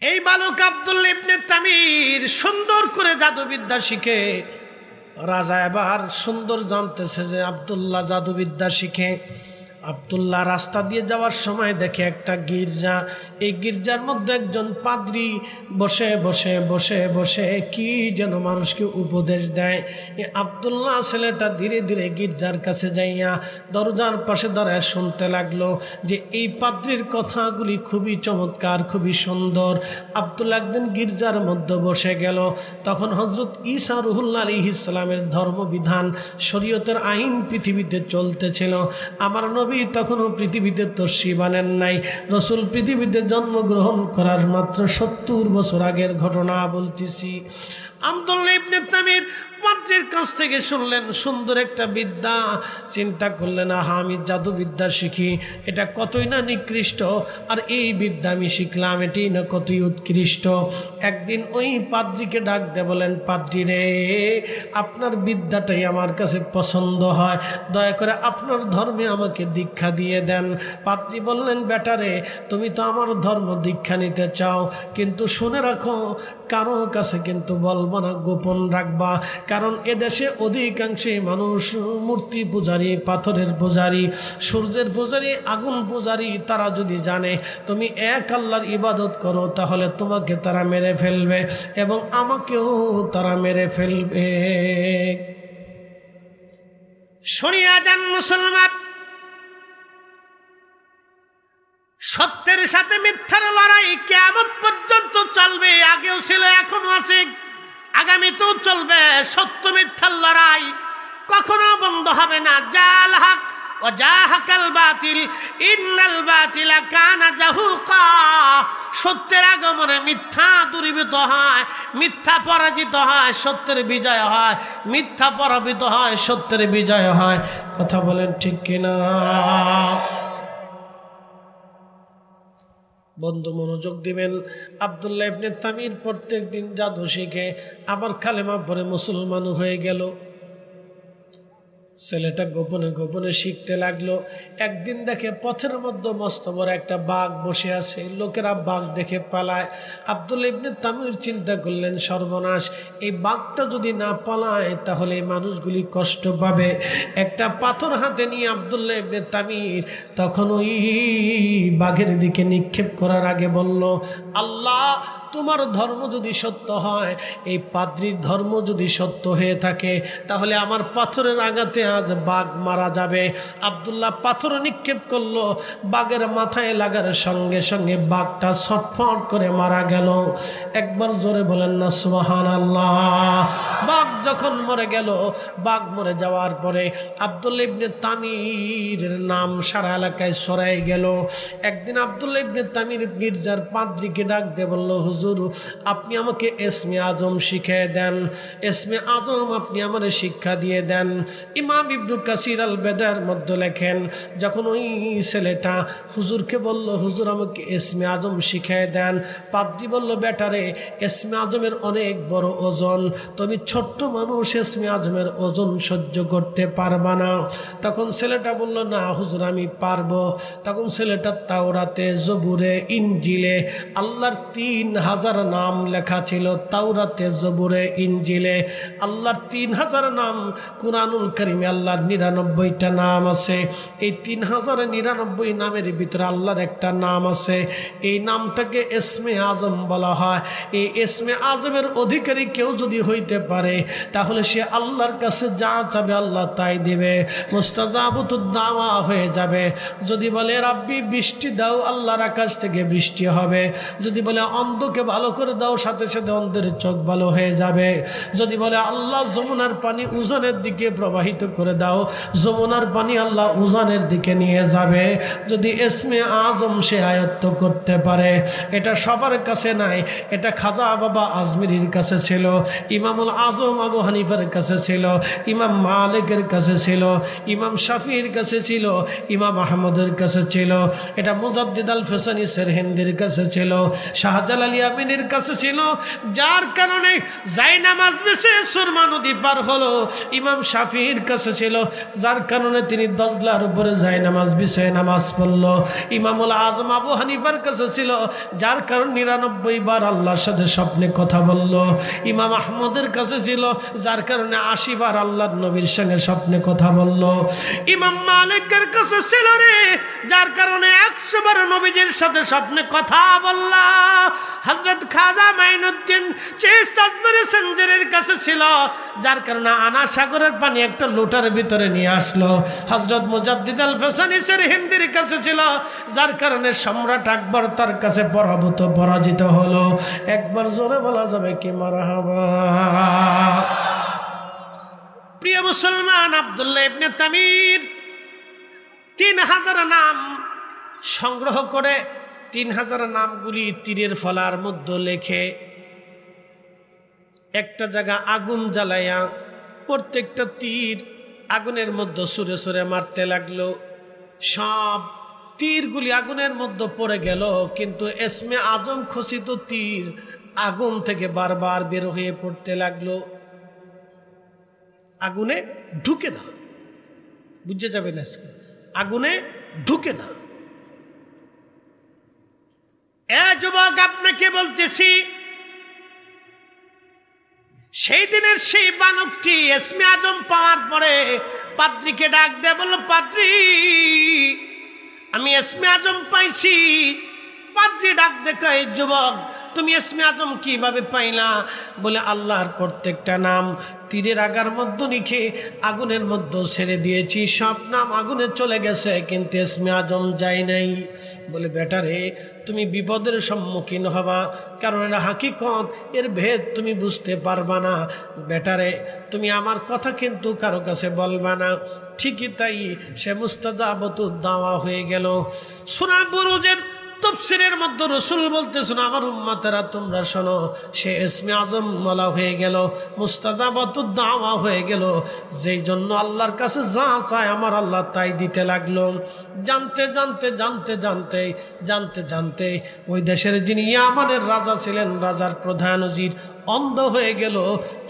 এই বালক আব্দুল্লাহ ইবনে তামির সুন্দর করে জাদুবিদ্যা শিখে রাজা এবার সুন্দর জানতেছে যে আব্দুল্লাহ জাদুবিদ্যা শিখে। আব্দুল্লাহ রাস্তা দিয়ে যাওয়ার সময় দেখে একটা গির্জা, এই গির্জার মধ্যে একজন পাদ্রী বসে বসে বসে বসে কি যেন মানুষকে উপদেশ দেয়। এই আব্দুল্লাহ ছেলেটা ধীরে ধীরে গির্জার কাছে যাইয়া দরজার পাশে দাঁড়ায় শুনতে লাগলো যে এই পাদ্রীর কথাগুলি খুবই চমৎকার, খুবই সুন্দর। আব্দুল্লাহ একদিন গির্জার মধ্যে বসে গেল। তখন হযরত ঈসা রুহুল্লাহ আলাইহিস সালামের ধর্মবিধান, শরীয়তের আইন পৃথিবীতে চলতেছিল। আমার নবী তখনও পৃথিবীতে তশরিফ আনেন নাই। রসুল পৃথিবীতে জন্মগ্রহণ করার মাত্র ৭০ বছর আগের ঘটনা বলতেছি। আব্দুল্লাহ ইবনে তামির পাদ্রীর কাছ থেকে শুনলেন সুন্দর একটা বিদ্যা। চিন্তা করলেন, আহা, আমি জাদুবিদ্যা শিখি, এটা কতই না নিকৃষ্ট, আর এই বিদ্যা আমি শিখলাম, এটি না কতই উৎকৃষ্ট। একদিন ওই পাদ্রীকে ডাক দিয়ে বলেন, পাদ্রী রে, আপনার বিদ্যাটাই আমার কাছে পছন্দ হয়, দয়া করে আপনার ধর্মে আমাকে দীক্ষা দিয়ে দেন। পাদ্রী বললেন, বেটা রে, তুমি তো আমার ধর্ম দীক্ষা নিতে চাও, কিন্তু শুনে রাখো, কারো কাছে কিন্তু বলবো না, গোপন রাখবা। কারণ এদেশে অধিকাংশই মানুষ মূর্তি পূজারী, পাথরের পূজারী, সূর্যের পূজারী, আগুন পূজারী। তারা যদি জানে তুমি এক আল্লাহর ইবাদত করো, তাহলে তোমাকে তারা মেরে ফেলবে এবং আমাকেও তারা মেরে ফেলবে। শুনিয়া যান মুসলমান, সত্যের সাথে মিথ্যার লড়াই কিয়ামত পর্যন্ত চলবে। আগেও ছিল, এখনো আছে, আগামীতেও চলবে। সত্য মিথ্যার লড়াই কখনো বন্ধ হবে না। জাল হক ও জাহাকাল বাতিল ইন্নাল বাতিলা কানা জাহুকা। সত্যের আগমনে মিথ্যা দূরীভূত হয়, মিথ্যা পরাজিত হয়, সত্যের বিজয় হয়। মিথ্যা পরাজিত হয়, সত্যের বিজয় হয়। কথা বলেন ঠিক কিনা? বন্ধু মনোযোগ দিবেন। আব্দুল্লাহ ইবনে তামির প্রত্যেক দিন জাদু শিখে আবার কালেমা পড়ে মুসলমান হয়ে গেল। ছেলেটা গোপনে গোপনে শিখতে লাগলো। একদিন দেখে পথের মধ্যে মস্ত বড় একটা বাঘ বসে আছে। লোকেরা বাঘ দেখে পালায়। আব্দুল্লাহ ইবনে তামির চিন্তা করলেন, সর্বনাশ, এই বাঘটা যদি না পালায় তাহলে এই মানুষগুলি কষ্ট পাবে। একটা পাথর হাতে নিয়ে আব্দুল্লাহ ইবনে তামির তখন ওই বাঘের দিকে নিক্ষেপ করার আগে বলল, আল্লাহ, তোমার ধর্ম যদি সত্য হয়, এই পাদ্রীর ধর্ম যদি সত্য হয়ে থাকে, তাহলে আমার পাথরের আঘাতে আজ বাঘ মারা যাবে। আব্দুল্লাহ পাথর নিক্ষেপ করলো, বাঘের মাথায় লাগার সঙ্গে সঙ্গে বাঘটা ছটফট করে মারা গেল। একবার জোরে বলেন না সুবহানাল্লাহ। বাঘ যখন মরে গেল, বাঘ মরে যাওয়ার পরে আব্দুল্লাহ ইবনে তামিরের নাম সারা এলাকায় ছড়াই গেল। একদিন আব্দুল্লাহ ইবনে তামির গির্জার পাদ্রীকে ডাক দিয়ে বলল, হুজুর, আপনি আমাকে ইসমে আজম শিখিয়ে দেন, ইসমে আজম আপনি আমার শিক্ষা দিয়ে দেন। ইমাম ইবনে কাসির আল বেদার মধ্যে লেখেন, যখন ওই ছেলেটা হুজুরকে বলল, হুজুর আমাকে ইসমে আজম শিখিয়ে দেন, পাদ্রী বলল, বেটারে, ইসমে আজমের অনেক বড় ওজন, তুমি ছোট্ট মানুষ, ইসমে আজমের ওজন সহ্য করতে পারবা না। তখন ছেলেটা বলল, না হুজুর, আমি পারবো। তখন ছেলেটা তাওরাতে, জবুরে, ইনজিলে আল্লাহর ৩,০০০ নাম লেখা ছিল। তাওরাতে, জবুরে, ইনজিলে আল্লাহর ৩,০০০ নাম। কুরআনুল কারীমে আল্লাহর ৯৯টা নাম আছে। এই ৩,০৯৯ নামের ভিতরে আল্লাহর একটা নাম আছে, এই নামটাকে ইসমে আজম বলা হয়। এই ইসমে আজমের অধিকারী কেউ যদি হইতে পারে, তাহলে সে আল্লাহর কাছে যা চাবে আল্লাহ তাই দিবে, মুস্তাজাবুতুদ দাওয়া হয়ে যাবে। যদি বলে রাব্বি বৃষ্টি দাও, আল্লাহর আকাশ থেকে বৃষ্টি হবে। যদি বলে অন্ধকে ভালো করে দাও, সাথে সাথে অন্ধের চোখ ভালো হয়ে যাবে। যদি বলে আল্লাহ যমুনার পানি উজানের দিকে প্রবাহিত করে দাও, যমুনার পানি আল্লাহ উজানের দিকে নিয়ে যাবে। যদি ইসমে আজম সে আয়ত্ত করতে পারে, এটা সবার কাছে নাই। এটা খাজা বাবা আজমিরির কাছে ছিল, ইমামুল আজম আবু হানিফার কাছে ছিল, ইমাম মালিকের কাছে ছিল, ইমাম শাফির কাছে ছিল, ইমাম আহমদের কাছে ছিল, এটা মুজাদ্দিদ আল ফেসানি সেরহিন্দির কাছে ছিল, শাহজালাল ইয়ামিনীর কাছে ছিল। যার কারণে জায়নামাজ বেশে সুরমা নদী পার হলো, ইমাম শাফির কাছে কাছে ছিল, যার কারণে তিনি দজলার উপরে যায় নামাজ বিছায় নামাজ পড়ল। ইমামুল আজম আবু হানিফার কাছে ছিল, যার কারণে 99 বার আল্লাহর সাথে স্বপ্নে কথা বলল। ইমাম আহমদের কাছে ছিল, যার কারণে 80 বার আল্লাহর নবীর সঙ্গে স্বপ্নে কথা বলল। ইমাম মালিকের কাছে ছিল রে, যার কারণে 100 বার নবীজির সাথে স্বপ্নে কথা বলল। হযরত খাজা মাইনুদ্দিন চিশতি আজমিরি সঞ্জরের কাছে ছিল, যার কারণে আনা সাগরের পানি একটা লোটার ভিতরে নিয়ে আসলো। হযরত মুজাদ্দিদ আল ফেসানি হিন্দির কাছে ছিল, যার কারণে সম্রাট আকবর তার কাছে পরাজিত হলো। একবার জোরে বলা যাবে কি মারহাবা। প্রিয় মুসলমান, আব্দুল্লাহ ইবনে তামির 3000 নাম সংগ্রহ করে 3000 নামগুলি তীরের ফলার মধ্যে লেখে একটা জায়গা আগুন জ্বালাইয়া প্রত্যেকটা তীর আগুনের মধ্যে সুরে সুরে মারতে লাগলো। সব তীরগুলি আগুনের মধ্যে পড়ে গেল, কিন্তু ইসমে আজম খচিত তীর আগুন থেকে বারবার বের হয়ে পড়তে লাগলো। আগুনে ঢুকে না, বুঝে যাবেন আজকে, আগুনে ঢুকে না। এ যুবক, আপনাকে বলতেছি, সেই দিনের সেই বালকটি ইসমে আজম পাওয়ার পরে পাদ্রীকে ডাক দিয়ে বলল, পাদ্রী, আমি ইসমে আজম পাইছি। পাদ্রী ডাক দেখো, এই যুবক, তুমি ইসমে আজম কিভাবে পাইলা? বলে, আল্লাহর প্রত্যেকটা নাম তীরের আগার মধ্যে লিখে আগুনের মধ্যে ছেড়ে দিয়েছি, সব নাম আগুনে চলে গেছে, কিন্তু ইসমে আজম যায় নাই। বলে, বেটারে, তুমি বিপদের সম্মুখীন হবা, কারণ এটা হাকিকত, এর ভেদ তুমি বুঝতে পারবা না। বেটারে, তুমি আমার কথা কিন্তু কারো কাছে বলবা না। ঠিকই তাই, সে মুস্তাজাবাতুদ দাওয়া হয়ে গেল। সূরা বুরুজের তাফসীরের মধ্যে রাসূল বলতেছেন, আমার উম্মতেরা তোমরা শোনো, সে ইসমে আজম মালা হয়ে গেল, মুস্তাজাবাতুদ দাওয়া হয়ে গেল, যেই জন্য আল্লাহর কাছে যা চায় আমার আল্লাহ তাই দিতে লাগলো। জানতে জানতে জানতে জানতে জানতে জানতে ওই দেশের যিনি ইয়ামানের রাজা ছিলেন, রাজার প্রধান উজির অন্ধ হয়ে গেল।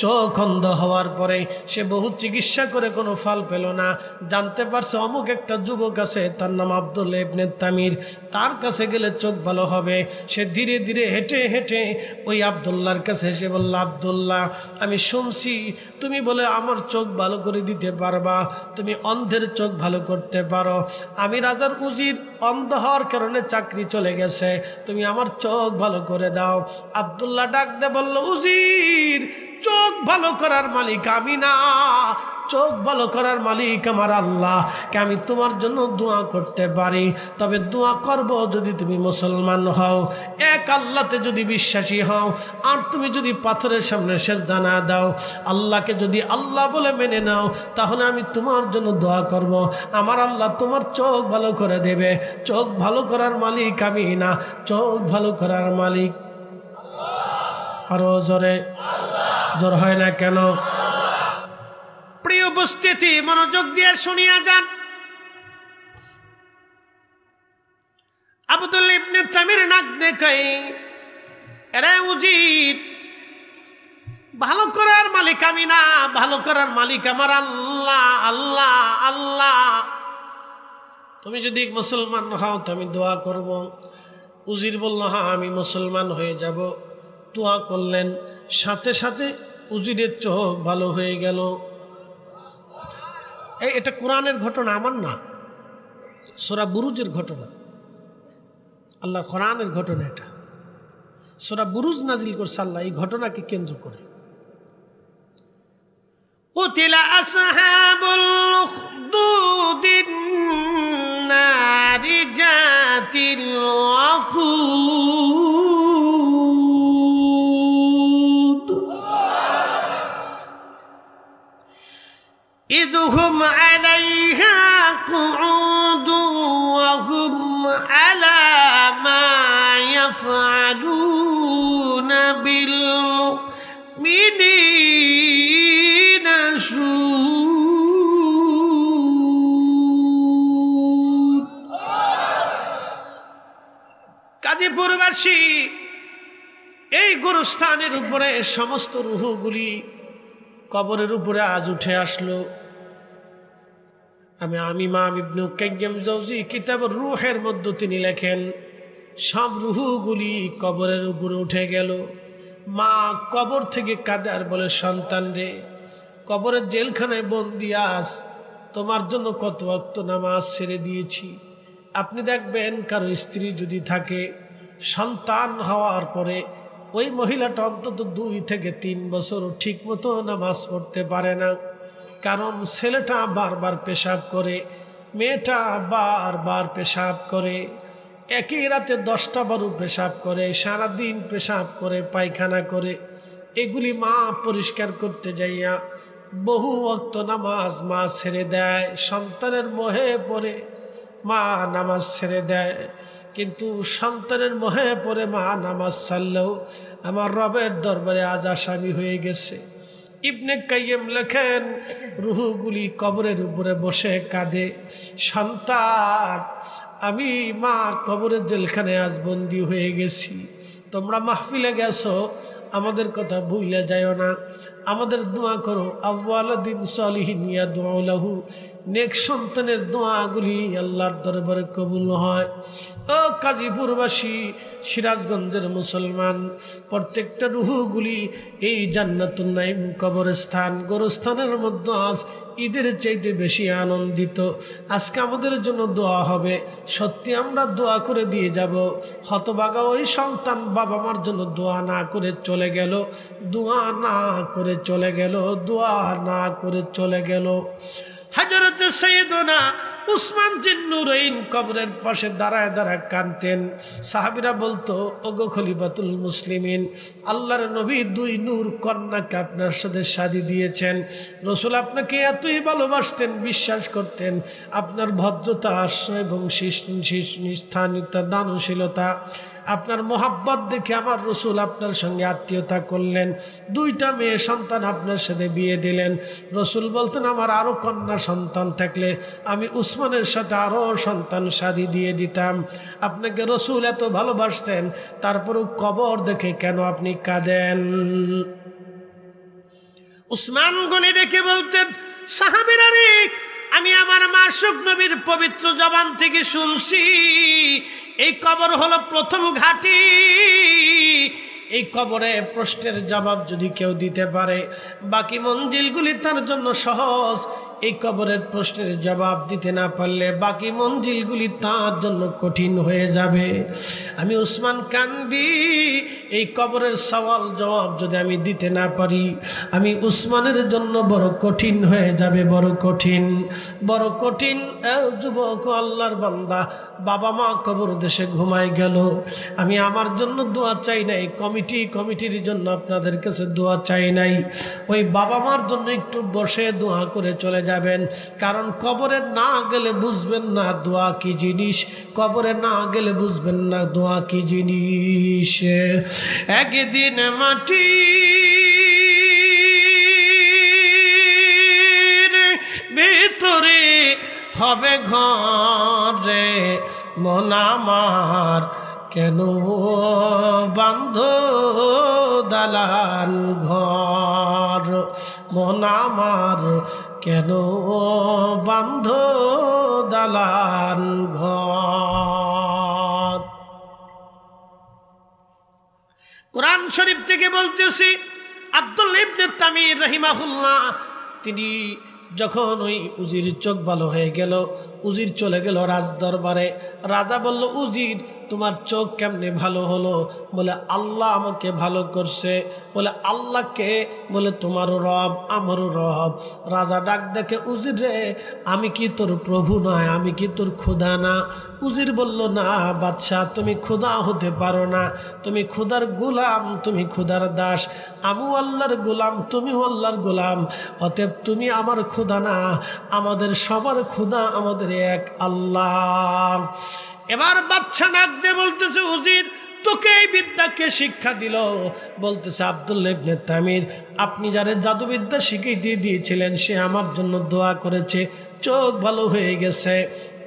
চোখ অন্ধ হওয়ার পরে সে বহু চিকিৎসা করে কোনো ফল পেল না। জানতে পারছে অমুক একটা যুবক আছে, তার নাম আব্দুল্লাহ ইবনে তামির, তার কাছে গেলে চোখ ভালো হবে। সে ধীরে ধীরে হেঁটে হেঁটে ওই আব্দুল্লাহর কাছে এসে বলল, আব্দুল্লাহ, আমি শুনছি তুমি বলে আমার চোখ ভালো করে দিতে পারবা, তুমি অন্ধের চোখ ভালো করতে পারো। আমি রাজার উজির, অন্ধ হওয়ার কারণে চাকরি চলে গেছে, তুমি আমার চোখ ভালো করে দাও। আব্দুল্লাহ ডাক দে বলল, উজির, চোখ ভালো করার মালিক আমি না, চোখ ভালো করার মালিক আমার আল্লাহ। কে আমি তোমার জন্য দোয়া করতে পারি, তবে দোয়া করব যদি তুমি মুসলমান হও, এক আল্লাহতে যদি বিশ্বাসী হও, আর তুমি যদি পাথরের সামনে সেজদা না দাও, আল্লাহকে যদি আল্লাহ বলে মেনে নাও, তাহলে আমি তোমার জন্য দোয়া করব, আমার আল্লাহ তোমার চোখ ভালো করে দেবে। চোখ ভালো করার মালিক আমি না, চোখ ভালো করার মালিক আরো জোরে, জোর হয় না কেন? প্রিয় উপস্থিতি, মনোযোগ দিয়ে শুনিয়া যান। আব্দুল্লাহ ইবনে তামির নাক দেখাই, এরে উজির, ভালো করার মালিক আমি না, ভালো করার মালিক আমার আল্লাহ, আল্লাহ, আল্লাহ। তুমি যদি মুসলমান হও তো আমি দোয়া করব। উজির বলল, হ্যাঁ আমি মুসলমান হয়ে যাব। দোয়া করলেন, সাথে সাথে উজিরের চোখ ভালো হয়ে গেল। এটা কোরআনের ঘটনা, আমার না, সূরা বুরুজের ঘটনা, আল্লাহর কোরআনের ঘটনা। এটা সূরা বুরুজ নাজিল করছে আল্লাহ এই ঘটনাকে কেন্দ্র করে। কুতিলা আসহাবুল উখদুদিন নারি জাতিল ওয়াকুদ ইদহুম আলাইহা কুউদু ওয়া হুম আলা মা ইয়াফআলুনা বিল মুমিনিনা শুহুদ। কাজীপুরবাসী এই গোরস্থানের উপরে সমস্ত রুহগুলি কবরের উপরে আজ উঠে আসলো। আমি ইমাম ইবনে কাইয়্যিম জাওজি কিতাব রূহের মধ্যে তিনি লেখেন, সব রুহগুলি কবরের উপরে উঠে গেল। মা কবর থেকে কাঁদে আর বলে, সন্তান রে, কবরের জেলখানায় বন্দি আস, তোমার জন্য কত ওয়াক্ত নামাজ ছেড়ে দিয়েছি। আপনি দেখবেন কারো স্ত্রী যদি থাকে, সন্তান হওয়ার পরে ওই মহিলাটা অন্তত 2 থেকে 3 বছর ঠিক মতো নামাজ পড়তে পারে না। কারণ ছেলেটা বারবার পেশাব করে, মেয়েটা বারবার পেশাব করে, একই রাতে 10টা বারো পেশাব করে, সারাদিন পেশাব করে, পায়খানা করে। এগুলি মা পরিষ্কার করতে যাইয়া বহু ওয়াক্ত নামাজ মা ছেড়ে দেয়। সন্তানের মোহে পড়ে মা নামাজ ছেড়ে দেয়, কিন্তু সন্তানের মোহে পড়ে মা নামাজ ছাড়লেও আমার রবের দরবারে আজ আসামি হয়ে গেছে। ইবনে কাইয়্যিম লেখেন, রুহগুলি কবরের উপরে বসে কাঁদে, সন্তান আমি মা কবরের জেলখানে আজ বন্দি হয়ে গেছি। তোমরা মাহফিলে গেছো, আমাদের কথা ভুলে যাইও না, আমাদের দোয়া করো। আওয়ালাদিন সালিহিন ইয়াদউ লাহু, নেক সন্তানের দোয়াগুলি আল্লাহর দরবারে কবুল হয়। ও কাজীপুরবাসী, সিরাজগঞ্জের মুসলমান, প্রত্যেকটা রুহগুলি এই জান্নাতুন নাঈম কবরস্থান গোরস্থানের মধ্যে আজ ঈদের চাইতে বেশি আনন্দিত। আজকে আমাদের জন্য দোয়া হবে, সত্যি আমরা দোয়া করে দিয়ে যাব। হতভাগা ওই সন্তান বাবা মার জন্য দোয়া না করে চলে গেল, দোয়া না করে চলে গেল, দোয়া না করে চলে গেল। হযরত সাইয়েদনা উসমান জিন্নুরাইন কবরের পাশে দাঁড়ায় দাঁড়ায় কাঁদতেন। সাহাবীরা বলতো, ওগো খলিফাতুল মুসলিমিন, আল্লাহর নবী 2 নূর কন্যাকে আপনার সাথে শাদী দিয়েছেন। রাসূল আপনাকে এতই ভালোবাসতেন, বিশ্বাস করতেন, আপনার ভদ্রতা, আশ্রয় এবং স্থানীয়তা, দানশীলতা, আপনার মোহাব্বত দেখে আমার রাসূল আপনার সঙ্গে আত্মীয়তা করলেন। 2টা মেয়ে সন্তান আপনার সাথে বিয়ে দিলেন। রাসূল বলতেন, আমার আরো কন্যা সন্তান থাকলে আমি উসমানের সাথে আরো সন্তান শাদী দিয়ে দিতাম। আপনাকে রাসূল এত ভালোবাসতেন, তারপরেও কবর দেখে কেন আপনি কাঁদেন? উসমান গনি দেখে বলতেন, সাহাবীরা রে, আমি আমার মাসুক নবীর পবিত্র জবান থেকে শুনছি, এই কবর হলো প্রথম ঘাঁটি। এই কবরে প্রশ্নের জবাব যদি কেউ দিতে পারে, বাকি মঞ্জিলগুলি তার জন্য সহজ। এই কবরের প্রশ্নের জবাব দিতে না পারলে বাকি মঞ্জিলগুলি তার জন্য কঠিন হয়ে যাবে। আমি উসমান কান্দি, এই কবরের সওয়াল জবাব যদি আমি দিতে না পারি, আমি উসমানের জন্য বড় কঠিন হয়ে যাবে, বড় কঠিন, বড় কঠিন। যুবক আল্লাহর বান্দা, বাবা মা কবর দেশে ঘুমায় গেল, আমি আমার জন্য দোয়া চাই নাই, কমিটির জন্য আপনাদের কাছে দোয়া চাই নাই। ওই বাবা মার জন্য একটু বসে দোয়া করে চলে যাবেন, কারণ কবরে না গেলে বুঝবেন না দোয়া কি জিনিস, কবরে না গেলে বুঝবেন না দোয়া কি জিনিস। একদিন মাটির ভিতরে হবে ঘরে, মন আমার কেন বান্ধ দালান ঘর, মন আমার কেন বান্ধ দালান ঘর। কোরআন শরীফ থেকে বলতেছি, আব্দুল্লাহ ইবনে তামির রাহিমাহুল্লাহ, তিনি যখন ওই উজির চোখ ভালো হয়ে গেল, উজির চলে গেল রাজ দরবারে। রাজা বলল, উজির তোমার চোখ কেমনে ভালো হলো? বলে, আল্লাহ আমাকে ভালো করছে। বলে, আল্লাহকে? বলে, তোমারও রব আমারও রব। রাজা ডাক দেখে, উজির রে, আমি কি তোর প্রভু নয়? আমি কি তোর খোদা না? উজির বলল, না বাদশাহ, তুমি খোদা হতে পারো না, তুমি খোদার গোলাম, তুমি খোদার দাস। আমিও আল্লাহর গোলাম, তুমিও আল্লাহর গোলাম, অতএব তুমি আমার খোদা না, আমাদের সবার খোদা আমাদের এক আল্লাহ। এবার বাদশা ডাক দিয়ে বলতেছে, উজির তোকে এই বিদ্যাকে শিক্ষা দিল? বলতেছে, আব্দুল্লাহ ইবনে তামির, আপনি যারে জাদুবিদ্যা শিখিয়ে দিয়েছিলেন সে আমার জন্য দোয়া করেছে, চোখ ভালো হয়ে গেছে।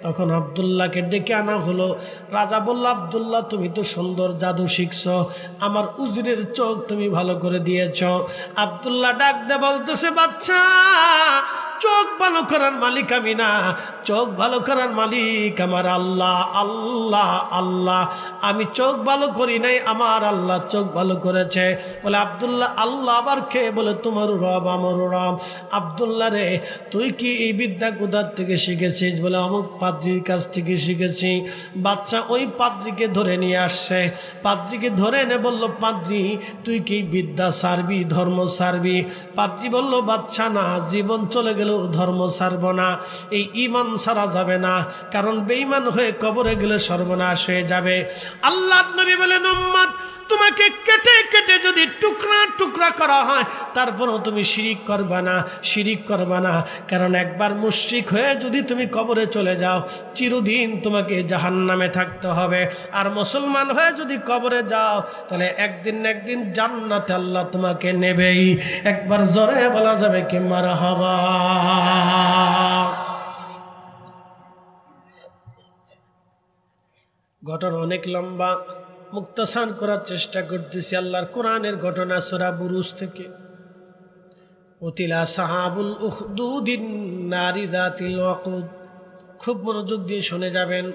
তখন আব্দুল্লাহকে ডেকে আনা হলো। রাজা বলল, আব্দুল্লাহ তুমি তো সুন্দর জাদু শিখছ, আমার উজিরের চোখ তুমি ভালো করে দিয়েছ। আব্দুল্লাহ ডাক দে বলতেছে, বাচ্চা চোখ ভালো করার মালিক আমি না, চোখ ভালো করার মালিক আমার আল্লাহ। আল্লাহ আল্লাহ, আমি চোখ ভালো করি নাই, আমার আল্লাহ চোখ ভালো করেছে। বলে আব্দুল্লাহ আল্লাহ আবার কে? বলে তোমার রব আমার রব। আব্দুল্লাহ রে, তুই কি এই বিদ্যা কোথার থেকে শিখেছিস? বলে অমুক পাদ্রির কাছ থেকে শিখেছি। বাচ্চা ওই পাদ্রিকে ধরে নিয়ে আসছে, পাদ্রিকে ধরে এনে বলল, পাদ্রি তুই কি বিদ্যা সারবি, ধর্ম সারবি? পাদ্রি বলল, বাচ্চা না, জীবন চলে গেলেও ধর্ম সারব না, এই ঈমান সারা যাবে না, কারণ বেঈমান হয়ে কবরে গেলে সর্বনাশ হয়ে যাবে। আল্লাহর নবী বলেন, উম্মত তোমাকে কেটে কেটে যদি টুকরা টুকরা করা হয় তারপরেও তুমি শিরিক করবা না, শিরিক করবা না, কারণ একবার মুশরিক হয়ে যদি তুমি কবরে চলে যাও চিরদিন তোমাকে জাহান্নামে থাকতে হবে। আর মুসলমান হয়ে যদি কবরে যাও তাহলে একদিন না একদিন জান্নাতে আল্লাহ তোমাকে নেবেই। একবার জোরে বলা যাবে কি মারহাবা। ঘটনা অনেক লম্বা, মুক্তাসার করার চেষ্টা করতেছি। আল্লাহর কোরআনের ঘটনা সূরা বুরুজ থেকে। উতিলা সাহাবুল উখদুদিন নারি যাতিল ওয়াকুদ, খুব মনোযোগ দিয়ে শুনে যাবেন।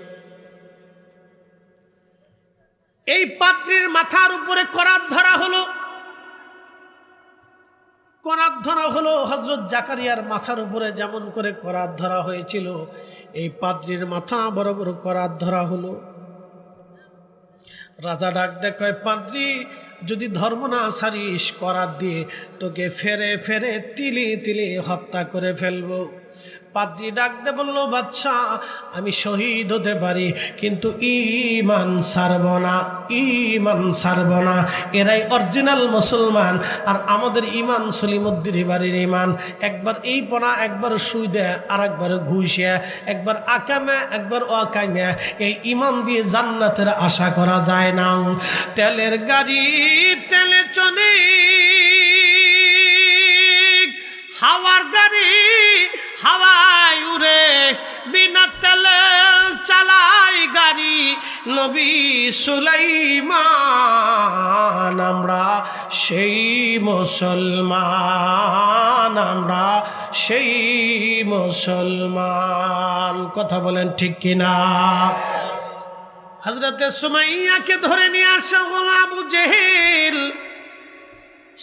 এই পাত্রীর মাথার উপরে করাত ধরা হলো, করাত ধরা হলো। হযরত জাকারিয়ার মাথার উপরে যেমন করে করাত ধরা হয়েছিল, এই পাত্রীর মাথা বরাবর করাত ধরা হলো। রাজা ডাক দেয়, কয় পাদ্রী যদি ধর্ম না সারিস করাত দিয়ে তোকে ফেরে ফেরে তিলে তিলে হত্যা করে ফেলবো। পাদ্রী ডাক দে বলল, বাদশা আমি শহীদ হতে পারি কিন্তু ঈমান ছাড়ব না, ঈমান ছাড়ব না। এরাই অরিজিনাল মুসলমান, আর আমাদের ঈমান সলিমুদ্দিন বাড়ির ঈমান। একবার এই পনা, একবার সুই দেয়, আর একবার ঘুষে, একবার আকামে, একবার অকামে। এই ঈমান দিয়ে জান্নাতের আশা করা যায় না। তেলের গাড়ি তেলে চলে, হাওয়ার গাড়ি হাওয়ায় উড়ে, বিনা তেলে চালাই গাড়ি নবী সুলাইমান। আমরা সেই মুসলমান, আমরা সেই মুসলমান। কথা বলেন ঠিক কিনা? হযরতে সুমাইয়াকে ধরে নিয়ে আসা হলো আবু জেহেল।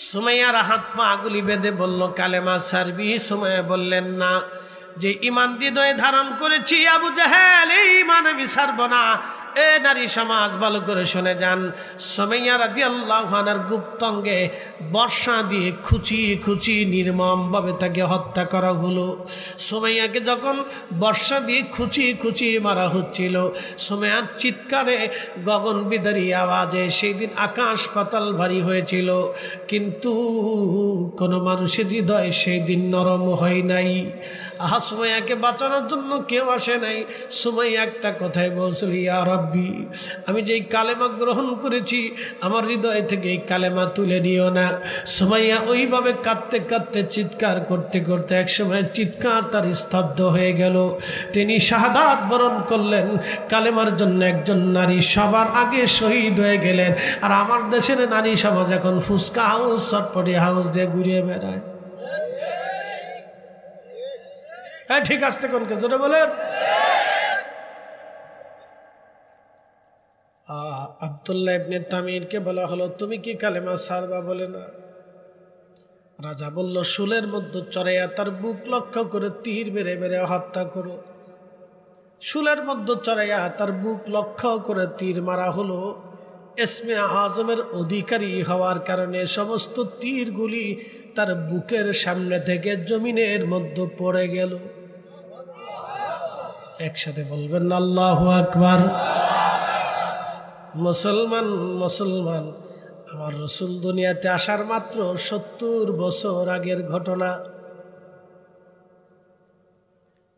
সুমাইয়ার হাত পা আগুলি বেঁধে বলল, কালেমা সারবি? সুমাইয়া বললেন না, যে ঈমান হৃদয়ে ধারণ করেছি আবু জেহেল, এই ঈমান আমি ছাড়ব না। এ নারী সমাজ ভালো করে শুনে যান। সুমাইয়া রাদিয়াল্লাহু আনহার গুপ্তাঙ্গে বর্ষা দিয়ে খুঁচি খুঁচি নির্মমভাবে তাকে হত্যা করা হলো। সুমাইয়াকে যখন বর্ষা দিয়ে খুঁচি খুঁচি মারা হচ্ছিল, সুমাইয়ার চিৎকারে গগন বিদারী আওয়াজে সেই দিন আকাশ পাতাল ভারী হয়েছিল, কিন্তু কোনো মানুষের হৃদয় সেই দিন নরম হয় নাই। আহা, সুমাইয়াকে বাঁচানোর জন্য কেউ আসে নাই। সুমাইয়া একটা কথাই বলছিল, ইয়া রাব্বি, আমি যেই কালেমা গ্রহণ করেছি আমার হৃদয় থেকে এই কালেমা তুলে নিও না। সুমাইয়া ওইভাবে কাঁদতে কাঁদতে চিৎকার করতে করতে একসময় চিৎকার তার স্তব্ধ হয়ে গেল। তিনি শাহাদাত বরণ করলেন। কালেমার জন্য একজন নারী সবার আগে শহীদ হয়ে গেলেন। আর আমার দেশের নারী সমাজ এখন ফুসকা হাউস, চটপটি হাউস দিয়ে ঘুরিয়ে বেড়ায়। হ্যাঁ ঠিক আসতে কোন কে জোরে বলেন। আব্দুল্লাহ ইবনে তামিরকে বলা হলো, তুমি কি কালেমা সারবা? বলে না। রাজা বলল, শুলের মধ্যে চড়াইয়া তার বুক লক্ষ্য করে তীর মেরে মেরে হত্যা করো। শুলের মধ্যে চড়াইয়া তার বুক লক্ষ্য করে তীর মারা হলো। ইসমে আজমের অধিকারী হওয়ার কারণে সমস্ত তীরগুলি তার বুকের সামনে থেকে জমিনের মধ্যে পড়ে গেল। একসাথে বলবেন আল্লাহু আকবার। মুসলমান মুসলমান, আমার রসুল দুনিয়াতে আসার মাত্র 70 বছর আগের ঘটনা।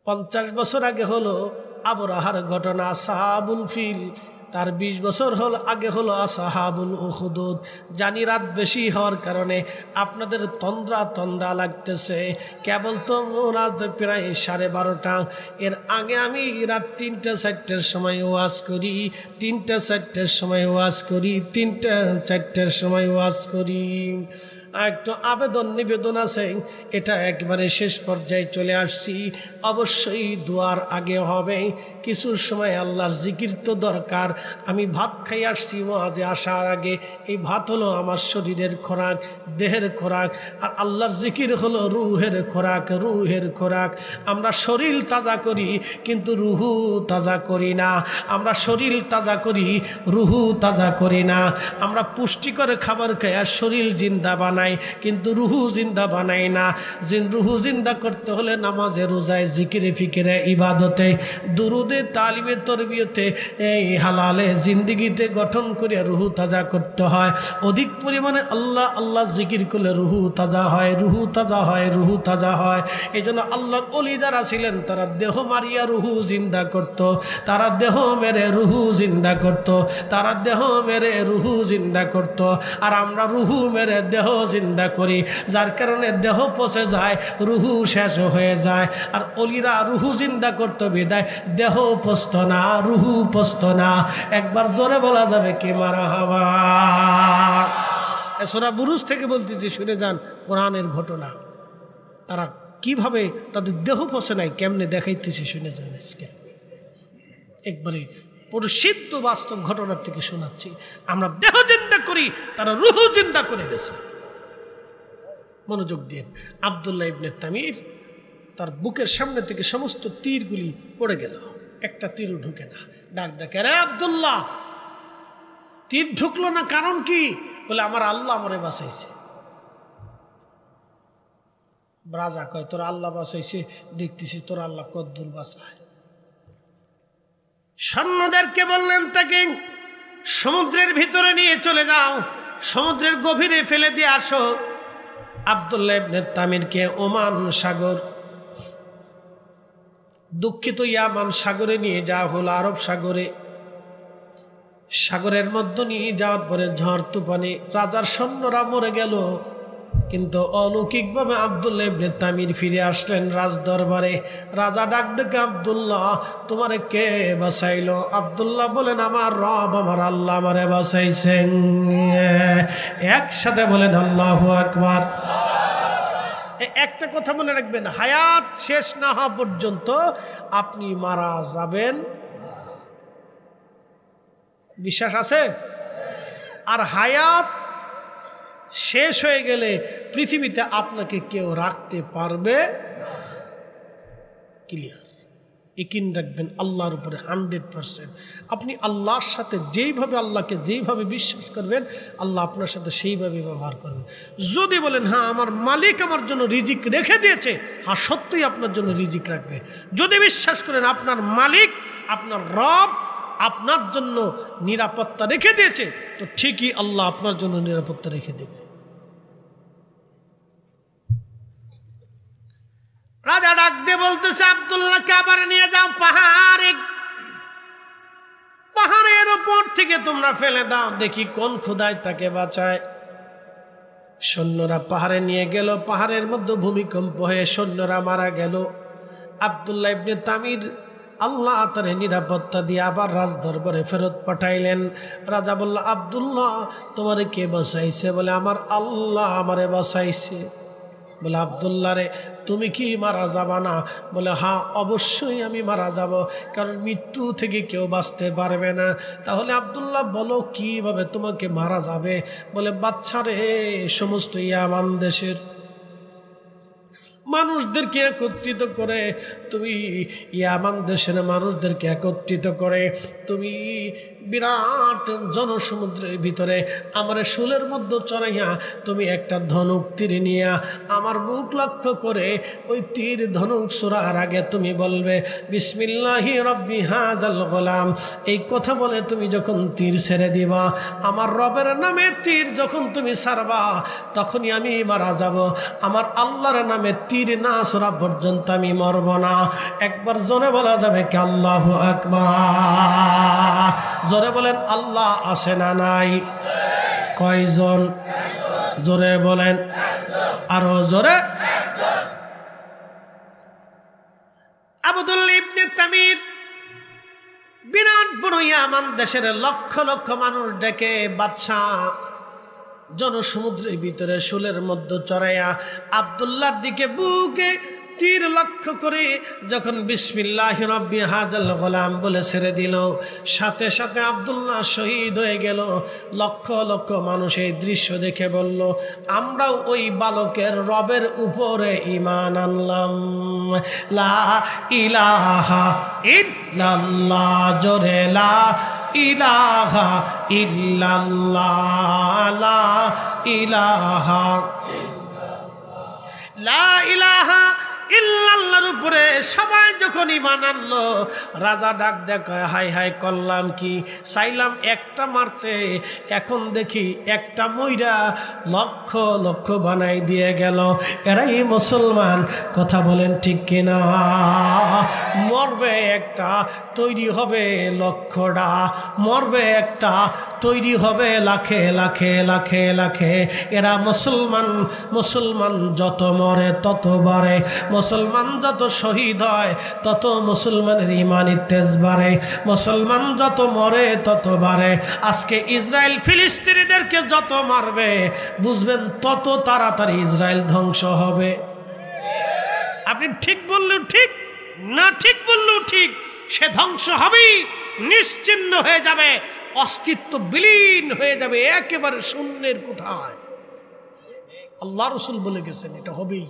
50 বছর আগে হলো আবরাহার ঘটনা। সাহাবুল ফিল তার 20 বছর আগে হলো আসহাবুল উখদুদ। জানি রাত বেশি হওয়ার কারণে আপনাদের তন্দ্রা লাগতেছে। কেবল তো রাত প্রায় 12:30। এর আগে আমি রাত 3টা-4টার সময় ওয়াজ করি, 3টা-4টার সময় ওয়াজ করি, 3টা-4টার সময় ওয়াজ করি। একটু আবেদন নিবেদন আছে, এটা একবারে শেষ পর্যায়ে চলে আসছি। অবশ্যই দুয়ার আগে হবে, কিছু সময় আল্লাহর জিকির তো দরকার। আমি ভাত খাই আসছি ওয়াজে আসার আগে। এই ভাত হলো আমার শরীরের খোরাক, দেহের খোরাক, আর আল্লাহর জিকির হলো রুহের খোরাক। আমরা শরীর তাজা করি কিন্তু রুহু তাজা করি না। আমরা শরীর তাজা করি, রুহু তাজা করি না। আমরা পুষ্টিকর খাবার খাই আর শরীর জিন্দা বানাই, কিন্তু রুহু জিন্দা বানাই না। রুহু জিন্দা করতে হলে নামাজে, রোজায়, জিকিরে, ফিকিরে, ইবাদতে, দুরুদে, তালিমে, তরবিয়তে, এই হালালে জিন্দিগিতে গঠন করে রুহু তাজা করতে হয়। অধিক পরিমাণে আল্লাহ জিকির করলে রুহু তাজা হয়। এই জন্য আল্লাহর ওলি যারা ছিলেন তারা দেহ মারিয়া রুহু জিন্দা করত, তারা দেহ মেরে রুহু জিন্দা করত। আর আমরা রুহু মেরে দেহ জিন্দা করি, যার কারণে দেহ পচে যায়, রুহু শেষ হয়ে যায়। আর ওলিরা রুহু জিন্দা করতো বিদায় দেহ পচত না, রুহু পচত না। একবার জোরে বলা যাবে কি মারহাবা। সূরা বুরুজ থেকে বলতেছি, শুনে যান কোরআনের ঘটনা। তারা কিভাবে তাদের দেহ পচে নাই, কেমনে দেখাইতেছি শুনে যান। আজকে একবারে পরিশুদ্ধ বাস্তব ঘটনার থেকে শোনাচ্ছি। আমরা দেহ জিন্দা করি, তারা রুহু জিন্দা করে গেছে। মনোযোগ দিয়ে। আব্দুল্লাহ ইবনে তামির, তার বুকের সামনে থেকে সমস্ত তীরগুলি পড়ে গেল, একটা তীরও ঢুকে না। ডাক ডাকে, রে আব্দুল্লাহ, তীর ঢুকলো না, কারণ কি? বলে, আমার আল্লাহ আমারে বাঁচাইছে। রাজা কয়, তোর আল্লাহ বাঁচাইছে, দেখতেছি তোর আল্লাহ কদ্দুর বাঁচায়। সৈন্যদেরকে বললেন, তাকে সমুদ্রের ভিতরে নিয়ে চলে যাও, সমুদ্রের গভীরে ফেলে দিয়ে আসো। আব্দুল্লাহ ইবনে তামিরকে ওমান সাগর, দুঃখিত ইয়ামান সাগরে নিয়ে যাওয়া হলো, আরব সাগরে। সাগরের মধ্যে নিয়ে যাওয়ার পরে ঝড় তুফানে রাজার সৈন্যরা মরে গেল, কিন্তু অলৌকিকভাবে আব্দুল্লাহ ইবনে তামির ফিরে আসলেন রাজ দরবারে। রাজা ডাক দেখে, আব্দুল্লাহ, তোমারে কে বাঁচাইলো? আব্দুল্লাহ বলেন, আমার রব, আমার আল্লাহ আমারে বাঁচাইছেন। একসাথে বলেন আল্লাহু আকবার। একটা কথা মনে রাখবেন, হায়াত শেষ না হওয়া পর্যন্ত আপনি মারা যাবেন। বিশ্বাস আছে? আর হায়াত শেষ হয়ে গেলে পৃথিবীতে আপনাকে কেউ রাখতে পারবে। ক্লিয়ার? ইকিন রাখবেন আল্লাহর উপরে 100%। আপনি আল্লাহর সাথে যেইভাবে, আল্লাহকে যেইভাবে বিশ্বাস করবেন, আল্লাহ আপনার সাথে সেইভাবে ব্যবহার করবেন। যদি বলেন, হ্যাঁ আমার মালিক আমার জন্য রিজিক রেখে দিয়েছে, হ্যাঁ সত্যিই আপনার জন্য রিজিক রাখবে। যদি বিশ্বাস করেন আপনার মালিক, আপনার রব আপনার জন্য নিরাপত্তা রেখে দিয়েছে, তো ঠিকই আল্লাহ আপনার জন্য নিরাপত্তা রেখে দেবে। রাজা ডাক দিয়ে বলতেছে, আব্দুল্লাহকে আবার নিয়ে যাও পাহাড়ের উপর থেকে তোমরা ফেলে দাও, দেখি কোন খোদায় তাকে বাঁচায়। সৈন্যরা পাহাড়ে নিয়ে গেল, পাহাড়ের মধ্যে ভূমিকম্প হয়ে সৈন্যরা মারা গেল। আব্দুল্লাহ ইবনে তামির আল্লাহ তারে নিরাপত্তা দিয়ে আবার রাজ দরবারে ফেরত পাঠাইলেন। রাজা বলল, আব্দুল্লাহ, তোমারে কে বাঁচাইছে? বলে, আমার আল্লাহ আমারে বাঁচাইছে। বলে, আব্দুল্লাহ রে, তুমি কি মারা যাবা না? বলে, হ্যাঁ অবশ্যই আমি মারা যাব, কারণ মৃত্যু থেকে কেউ বাঁচতে পারবে না। তাহলে আব্দুল্লাহ বলো, কিভাবে তোমাকে মারা যাবে? বলে, বাচ্চা রে, সমস্ত ইয়ামান দেশের মানুষদেরকে একত্রিত করে তুমি, ইয়ামান দেশের মানুষদেরকে একত্রিত করে তুমি বিরাট জনসমুদ্রের ভিতরে আমার শুলের মধ্যে চড়াইয়া তুমি একটা ধনুক তীর নিয়া আমার মুখ লক্ষ্য করে ওই তীর ধনুক ছোড়ার আগে তুমি বলবে, বিসমিল্লাহি রব্বি হাযাল গোলাম। এই কথা বলে তুমি যখন তীর ছেড়ে দিবা, আমার রবের নামে তীর যখন তুমি ছাড়বা, তখনই আমি মারা যাব। আমার আল্লাহর নামে তীর না ছোড়া পর্যন্ত আমি মরব না। একবার জোরে বলা যাবে কি আল্লাহু আকবার? জোরে বলেন আল্লাহ আছে না নাই? কয়জন? জোরে বলেন, আরো জোরে। আব্দুল্লাহ ইবনে তামির বিরাট বড় ইয়ামান দেশের লক্ষ লক্ষ মানুষ ডেকে বাদশাহ জনসমুদ্রের ভিতরে শুলের মধ্যে চড়াইয়া আব্দুল্লাহর দিকে বুকে তীর লক্ষ্য করে যখন বিসমিল্লাহি রাব্বি হাজাল গোলাম বলে ছেড়ে দিল, সাথে সাথে আব্দুল্লাহ শহীদ হয়ে গেল। লক্ষ লক্ষ মানুষ এই দৃশ্য দেখে বলল, আমরাও ওই বালকের রবের উপরে ঈমান আনলাম। লা ইলাহা ইল্লাল্লাহ, জোরে লা ইলাহা ইল্লাল্লাহ, লা ইলাহা লা ইলাহা ইল্লাল্লাহর উপরে সবাই যখন ঈমান আনলো, রাজা ডাক দেখায়, হাই হাই করলাম কি, চাইলাম একটা মারতে, এখন দেখি একটা মইরা লক্ষ লক্ষ বানাই দিয়ে গেল। এরাই মুসলমান, কথা বলেন ঠিক কিনা? মরবে একটা, তৈরি হবে লক্ষটা, মরবে একটা, তৈরি হবে লাখে লাখে লাখে লাখে। এরা মুসলমান। মুসলমান যত মরে তত বাড়ে, মুসলমান যত শহীদ হয় তত মুসলমানের ঈমানের তেজ বাড়ে, মুসলমান যত মরে তত বাড়ে। আজকে ইসরায়েল ফিলিস্তিনিদেরকে যত মারবে বুঝবেন তত তাড়াতাড়ি ইসরায়েল ধ্বংস হবে। আপনি ঠিক বললেও ঠিক, না ঠিক বললেও ঠিক, সে ধ্বংস হবেই, নিশ্চিহ্ন হয়ে যাবে, অস্তিত্ব বিলীন হয়ে যাবে একেবারে শূন্যের কোঠায়। আল্লাহ রাসূল বলে গেছেন এটা হবেই।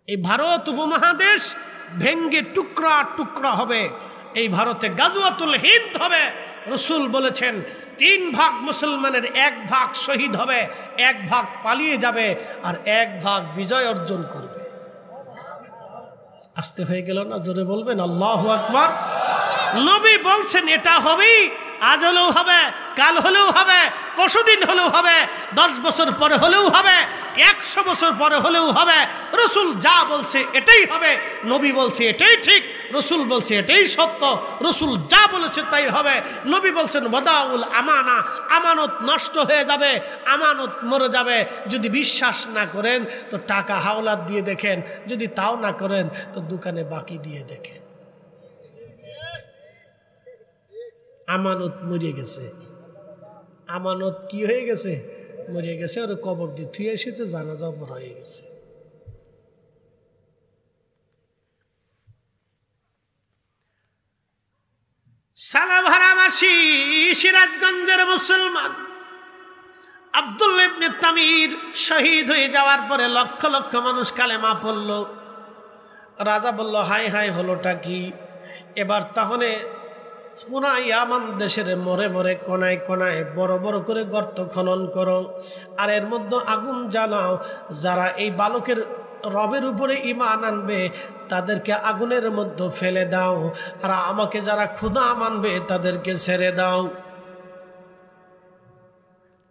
এই ভারত উপমহাদেশ ভেঙ্গে টুকরা টুকরা হবে। এই ভারতে গাজওয়াতুল হিন্দ হবে। রাসূল বলেছেন 3 ভাগ মুসলমানের 1 ভাগ শহীদ হবে, 1 ভাগ পালিয়ে যাবে, আর 1 ভাগ বিজয় অর্জন করবে। আস্তে হয়ে গেল না? জোরে বলবেন আল্লাহু আকবার। নবী বলছেন এটা হবেই, আজ হলেও হবে, কাল হলেও হবে, পরশুদিন হলেও হবে, 10 বছর পরে হলেও হবে, 100 বছর পরে হলেও হবে। রাসূল যা বলছে এটাই হবে, নবী বলছে এটাই ঠিক, রাসূল বলছে এটাই সত্য, রাসূল যা বলেছে তাই হবে। নবী বলছেন ওয়াদাউল আমানা, আমানত নষ্ট হয়ে যাবে, আমানত মরে যাবে। যদি বিশ্বাস না করেন তো টাকা হাওলাত দিয়ে দেখেন, যদি তাও না করেন তো দোকানে বাকি দিয়ে দেখেন। আমানত মরে গেছে। আমানত কি হয়ে গেছে? মরে গেছে। ওর কবর দিয়ে থুয়ে এসেছে, জানাজা পড়া হয়ে গেছে। সালাভারাবাসী সিরাজগঞ্জের মুসলমান আব্দুল্লাহ ইবনে তামির শহীদ হয়ে যাওয়ার পরে লক্ষ লক্ষ মানুষ কালেমা পড়ল। রাজা বলল, হাই হাই হলোটা কি? এবার তাহলে পুরা ইয়ামান দেশের মরে মরে কোনায় কোনায় বড় বড় করে গর্ত খনন করো, আর এর মধ্যে আগুন জ্বালাও। যারা এই বালকের রবের উপরে ঈমান আনবে তাদেরকে আগুনের মধ্যে ফেলে দাও, আর আমাকে যারা খোদা মানবে তাদেরকে ছেড়ে দাও।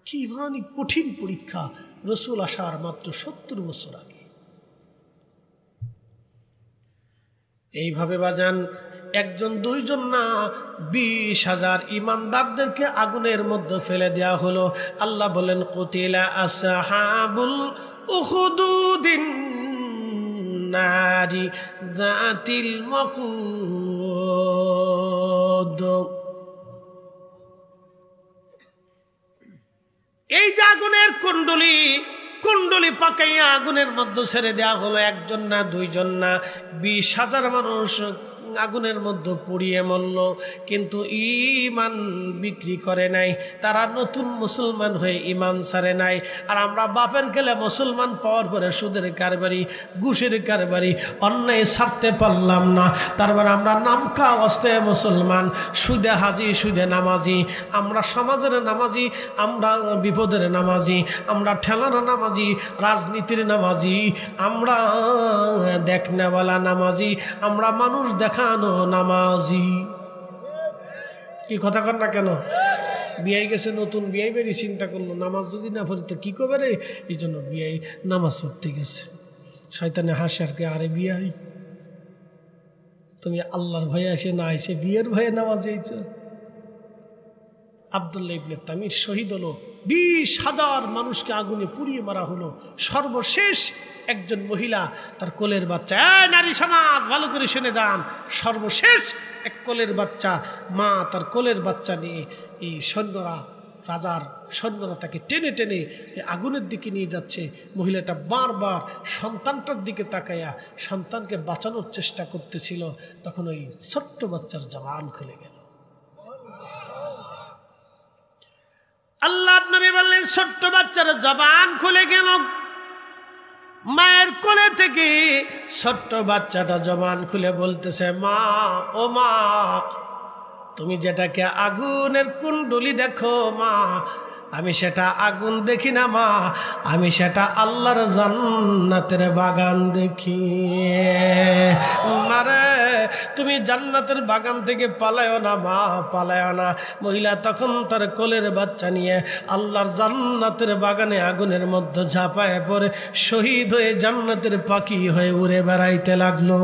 কি মানে কঠিন পরীক্ষা! রাসূল আসার মাত্র 70 বছর আগে। এইভাবে বাজান একজন দুইজন না 20,000 ইমানদারদেরকে আগুনের মধ্যে ফেলে দেওয়া হলো। আল্লাহ বলেন কুতিলা আসহাবুল উখদুদিন নারি যাতিল ওয়াকুদ। এই যে আগুনের কুণ্ডলী, কুণ্ডলী পাকাইয়া আগুনের মধ্যে ছেড়ে দেওয়া হলো। একজন না দুইজন না 20,000 মানুষ আগুনের মধ্যে পুড়িয়ে মরল, কিন্তু ঈমান বিক্রি করে নাই। তারা নতুন মুসলমান হয়ে ঈমান ছাড়ে নাই। আর আমরা বাপের গেলে মুসলমান পাওয়ার পরে সুদের কারবারি, ঘুষের কারবারি, অন্যায় ছাড়তে পারলাম না। তারপর আমরা নামকা অবস্থায় মুসলমান, সুদে হাজি, সুদে নামাজি। আমরা সমাজের নামাজি, আমরা বিপদের নামাজি, আমরা ঠেলানো নামাজি, রাজনীতির নামাজি, আমরা দেখনেওয়ালা নামাজি, আমরা মানুষ দেখা নামাজি। কি কথা কর না কেন? বিয়াই গেছে, নতুন বিয়াই বেরিয়ে চিন্তা করলো নামাজ যদি না পড়ি তো কি করবে রে, এই জন্য বিয়াই নামাজ পড়তে গেছে। শয়তানে হাসে আর কে, আরে বিয়াই তুমি আল্লাহর ভয়ে এসে না এসে বিয়ের ভয়ে নামাজে আইছো। আব্দুল্লাহ ইবনে তামির শহীদ হলো, 20,000 মানুষকে আগুনে পুড়িয়ে মারা হলো। সর্বশেষ একজন মহিলা তার কোলের বাচ্চা, নারী সমাজ ভালো করে শুনে যান, সর্বশেষ এক কোলের বাচ্চা, মা তার কোলের বাচ্চা নিয়ে এই সৈন্যরা, রাজার সৈন্যরা তাকে টেনে টেনে আগুনের দিকে নিয়ে যাচ্ছে। মহিলাটা বারবার সন্তানটার দিকে তাকাইয়া সন্তানকে বাঁচানোর চেষ্টা করতেছিল। তখন ওই ছোট্ট বাচ্চার জবান খুলে গেল। আল্লাহর নবী বললেন, ছোট্ট বাচ্চার জবান খুলে গেল। মায়ের কোলে থেকে ছোট্ট বাচ্চাটা জবান খুলে বলতেছে, মা, ও মা, তুমি যেটাকে আগুনের কুণ্ডলি দেখো মা, আমি সেটা আগুন দেখি না মা, আমি সেটা আল্লাহর জান্নাতের বাগান দেখি। মারে, তুমি জান্নাতের বাগান থেকে পালায়ও না মা, পালায়ও না। মহিলা তখন তার কোলের বাচ্চা নিয়ে আল্লাহর জান্নাতের বাগানে আগুনের মধ্যে ঝাঁপায় পড়ে শহীদ হয়ে জান্নাতের পাখি হয়ে উড়ে বেড়াইতে লাগলো।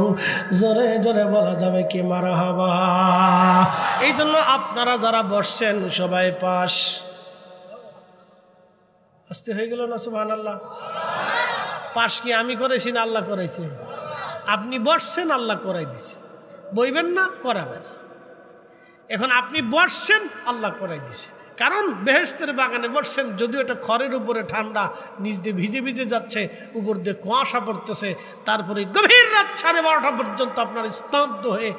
জোরে জোরে বলা যাবে কি মারহাবা। এই জন্য আপনারা যারা বসছেন সবাই পাস। আসতে হয়ে গেল না? সুবহানাল্লাহ। পাশ কি আমি করেছি না আল্লাহ করেছে? আপনি বসছেন, আল্লাহ করাই দিছে। বইবেন না, করাবে না। এখন আপনি বসছেন, আল্লাহ করাই দিছে। কারণ বেহেশতের বাগানে বসছেন, যদিও এটা খড়ের উপরে ঠান্ডা, নিচ দিয়ে ভিজে ভিজে যাচ্ছে, উপর দিয়ে কুয়াশা পড়তেছে, তারপরে গভীর রাত 12:30 পর্যন্ত আপনার স্তব্ধ হয়ে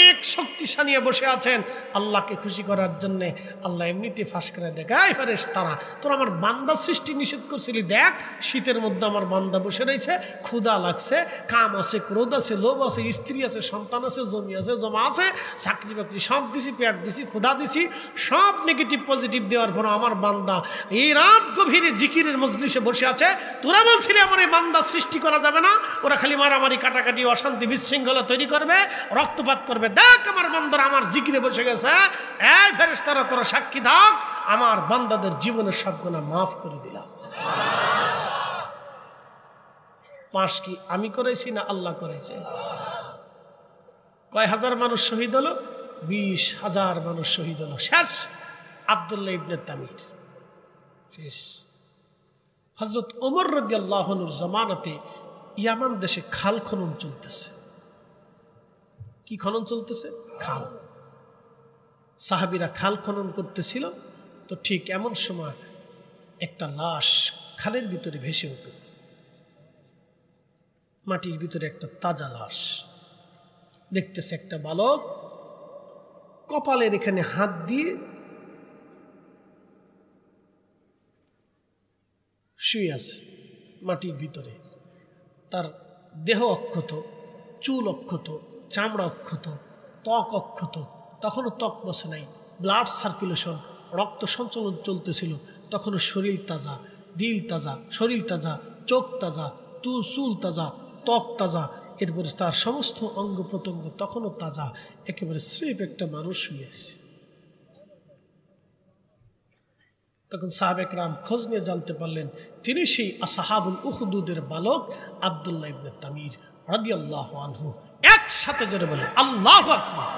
এক শক্তিশা নিয়ে বসে আছেন আল্লাহকে খুশি করার জন্যে। আল্লাহ এমনিতে ফাঁস করে দেখায়, ফেরেশতারা, তোর আমার বান্দা সৃষ্টি নিষেধ করছিলি, দেখ শীতের মধ্যে আমার বান্দা বসে রয়েছে, ক্ষুধা লাগছে, কাম আছে, ক্রোধ আছে, লোভ আছে, স্ত্রী আছে, সন্তান আছে, জমি আছে, জমা আছে, চাকরি বাকরি সব দিছি, পেট দিছি, ক্ষুধা দিছি, সব নেগেটিভ পজিটিভ দেওয়ার পর আমার বান্দা এই রাত গভীরে জিকিরের মজলিসে বসে আছে। তোরা বলছিলি আমার এই বান্দা সৃষ্টি করা যাবে না, ওরা খালি মারামারি, কাটাকাটি, অশান্তি, বিশৃঙ্খলা তৈরি করবে, রক্তপাত করবে। দেখ আমার বান্দারা আমার জিকিরে বসে গেছে। এই ফেরেশতারা, তোরা সাক্ষী থাক, আমার বান্দাদের জীবনের সব গুনাহ মাফ করে দিলাম। পাশ কি আমি করেছি না আল্লাহ করেছে? কয় হাজার মানুষ শহীদ হলো? 20,000 মানুষ শহীদ হলো। শেষ আব্দুল্লাহ ইবনে তামির শেষ। হযরত ওমর রাদিয়াল্লাহু আনহুর জামানাতে ইয়ামান দেশে খাল খনন চলতেছে। কি খনন চলতেছে? খাল। সাহাবীরা খাল খনন করতেছিল, তো ঠিক এমন সময় একটা লাশ খালের ভিতরে ভেসে উঠল। মাটির ভিতরে একটা তাজা লাশ দেখতেছে। একটা বালক কপালের এখানে হাত দিয়ে শুয়ে আছে মাটির ভিতরে। তার দেহ অক্ষত, চুল অক্ষত, চামড়া অক্ষত, ত্বক অক্ষত, তখনও ত্বক বসে নাই, ব্লাড সার্কুলেশন, রক্ত সঞ্চালন চলতেছিল, তখনও শরীর তাজা, দিল তাজা, শরীর তাজা, চোখ তাজা, চুল তাজা, ত্বক তাজা, এরপরে তার সমস্ত অঙ্গ প্রত্যঙ্গ তখনও তাজা, একেবারে স্রেফ একটা মানুষ শুয়ে আছে। তখন সাহাবে কেরাম খোঁজ নিয়ে জানতে পারলেন তিনি সেই আসহাবুল উখদুদের বালক আব্দুল্লাহ ইবনে তামির রাদিয়াল্লাহু আনহু। একসাথে জোরে বলেন আল্লাহু আকবার।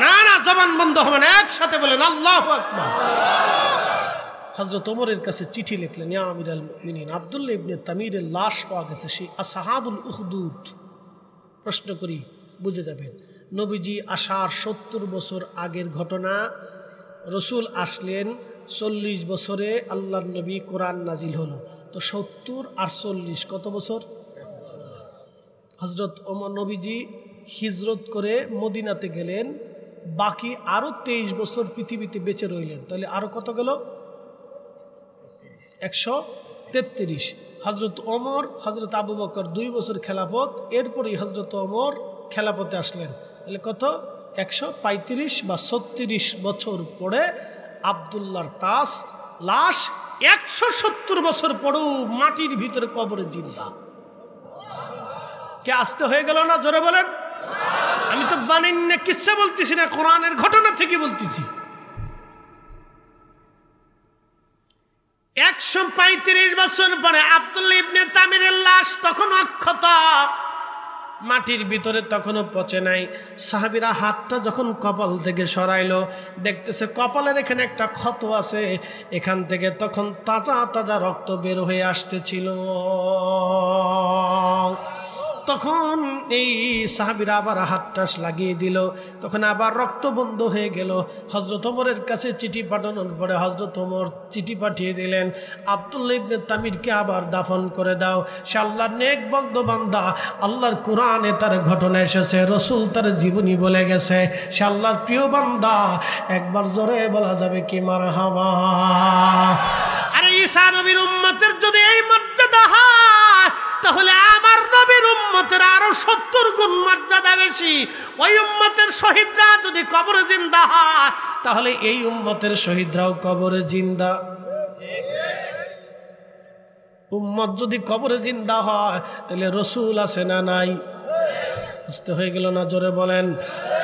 না না, জবান বন্ধ হবে না, একসাথে বলেন আল্লাহু আকবার। হযরত ওমরের কাছে চিঠি লিখলেন, ইয়া আমিরুল মুমিনিন, আব্দুল্লাহ ইবনে তামিরের লাশ পাওয়া গেছে, সেই আসহাবুল উখদুদ। প্রশ্ন করি, বুঝে যাবেন। নবীজি আসার 70 বছর আগের ঘটনা। রসুল আসলেন 40 বছরে, আল্লাহর নবী কোরআন নাজিল হলো, তো 70 আর 40 কত বছর? হযরত ওমর নবীজি হিজরত করে মদিনাতে গেলেন, বাকি আরো 23 বছর পৃথিবীতে বেঁচে রইলেন, তাহলে আরো কত গেল? 133। হযরত ওমর, হযরত আবু বকর 2 বছর খেলাফত, এরপরেই হযরত ওমর খেলাফতে আসলেন, তাহলে কত? 135 বা 36 বছর পরে আব্দুল্লাহর লাশ 170 বছর পরেও মাটির ভিতরে কবরে জিন্দা। কে আসতে হয়ে গেল না? জোরে বলেন। আমি তো বানাইন্না কিচ্ছা বলতেছি না, কোরআনের ঘটনা থেকে বলতেছি। 135 বছর পরে আব্দুল্লাহ ইবনে তামিরের লাশ তখন অক্ষত, মাটির ভিতরে তখনও পচে নাই। সাহাবীরা হাতটা যখন কপাল থেকে সরাইলো, দেখতেছে কপালের এখানে একটা ক্ষত আছে, এখান থেকে তখন তাজা তাজা রক্ত বের হয়ে আসতেছিল। তখন এই সাহাবীরা আবার হাতটাস লাগিয়ে দিল, তখন আবার রক্ত বন্ধ হয়ে গেল। হযরত ওমরের কাছে চিঠি পাঠানোর পরে হযরত ওমর চিঠি পাঠিয়ে দিলেন, আব্দুল্লাহ ইবনে তামিরকে আবার দাফন করে দাও। সে আল্লাহর নেক বন্ধ বান্দা, আল্লাহর কোরআনে তার ঘটনা এসেছে, রসুল তার জীবনী বলে গেছে, সে আল্লাহর প্রিয় বান্দা। একবার জোরে বলা যাবে কি মারহাবা। আরে ঈসা নবীর উম্মতের যদি এই মর্যাদা হয়, তাহলে আমার নবীর উম্মতের আরো 70 গুণ মর্যাদা বেশি। ওই উম্মতের শহীদরা যদি কবরে জিন্দা হয়, তাহলে এই উম্মতের শহীদরাও কবরে জিন্দা। উম্মত যদি কবরে জিন্দা হয়, তাহলে রসুল আছে না নাই? বুঝতে হয়ে গেল না? জোরে বলেন।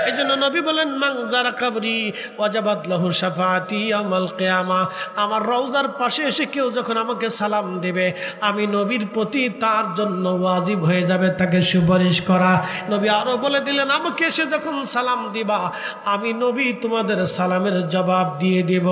এই জন্য নবী বলেন, মান যারা কবরি ওয়াজাবাত লাহু শাফাআতি ইয়াউমাল কিয়ামা। আমার রওজার পাশে এসে কেউ যখন আমাকে সালাম দেবে, আমি নবীর প্রতি তার জন্য ওয়াজিব হয়ে যাবে তাকে সুপারিশ করা। নবী আরো বলে দিলেন, আমাকে এসে যখন সালাম দিবা, আমি নবী তোমাদের সালামের জবাব দিয়ে দেব।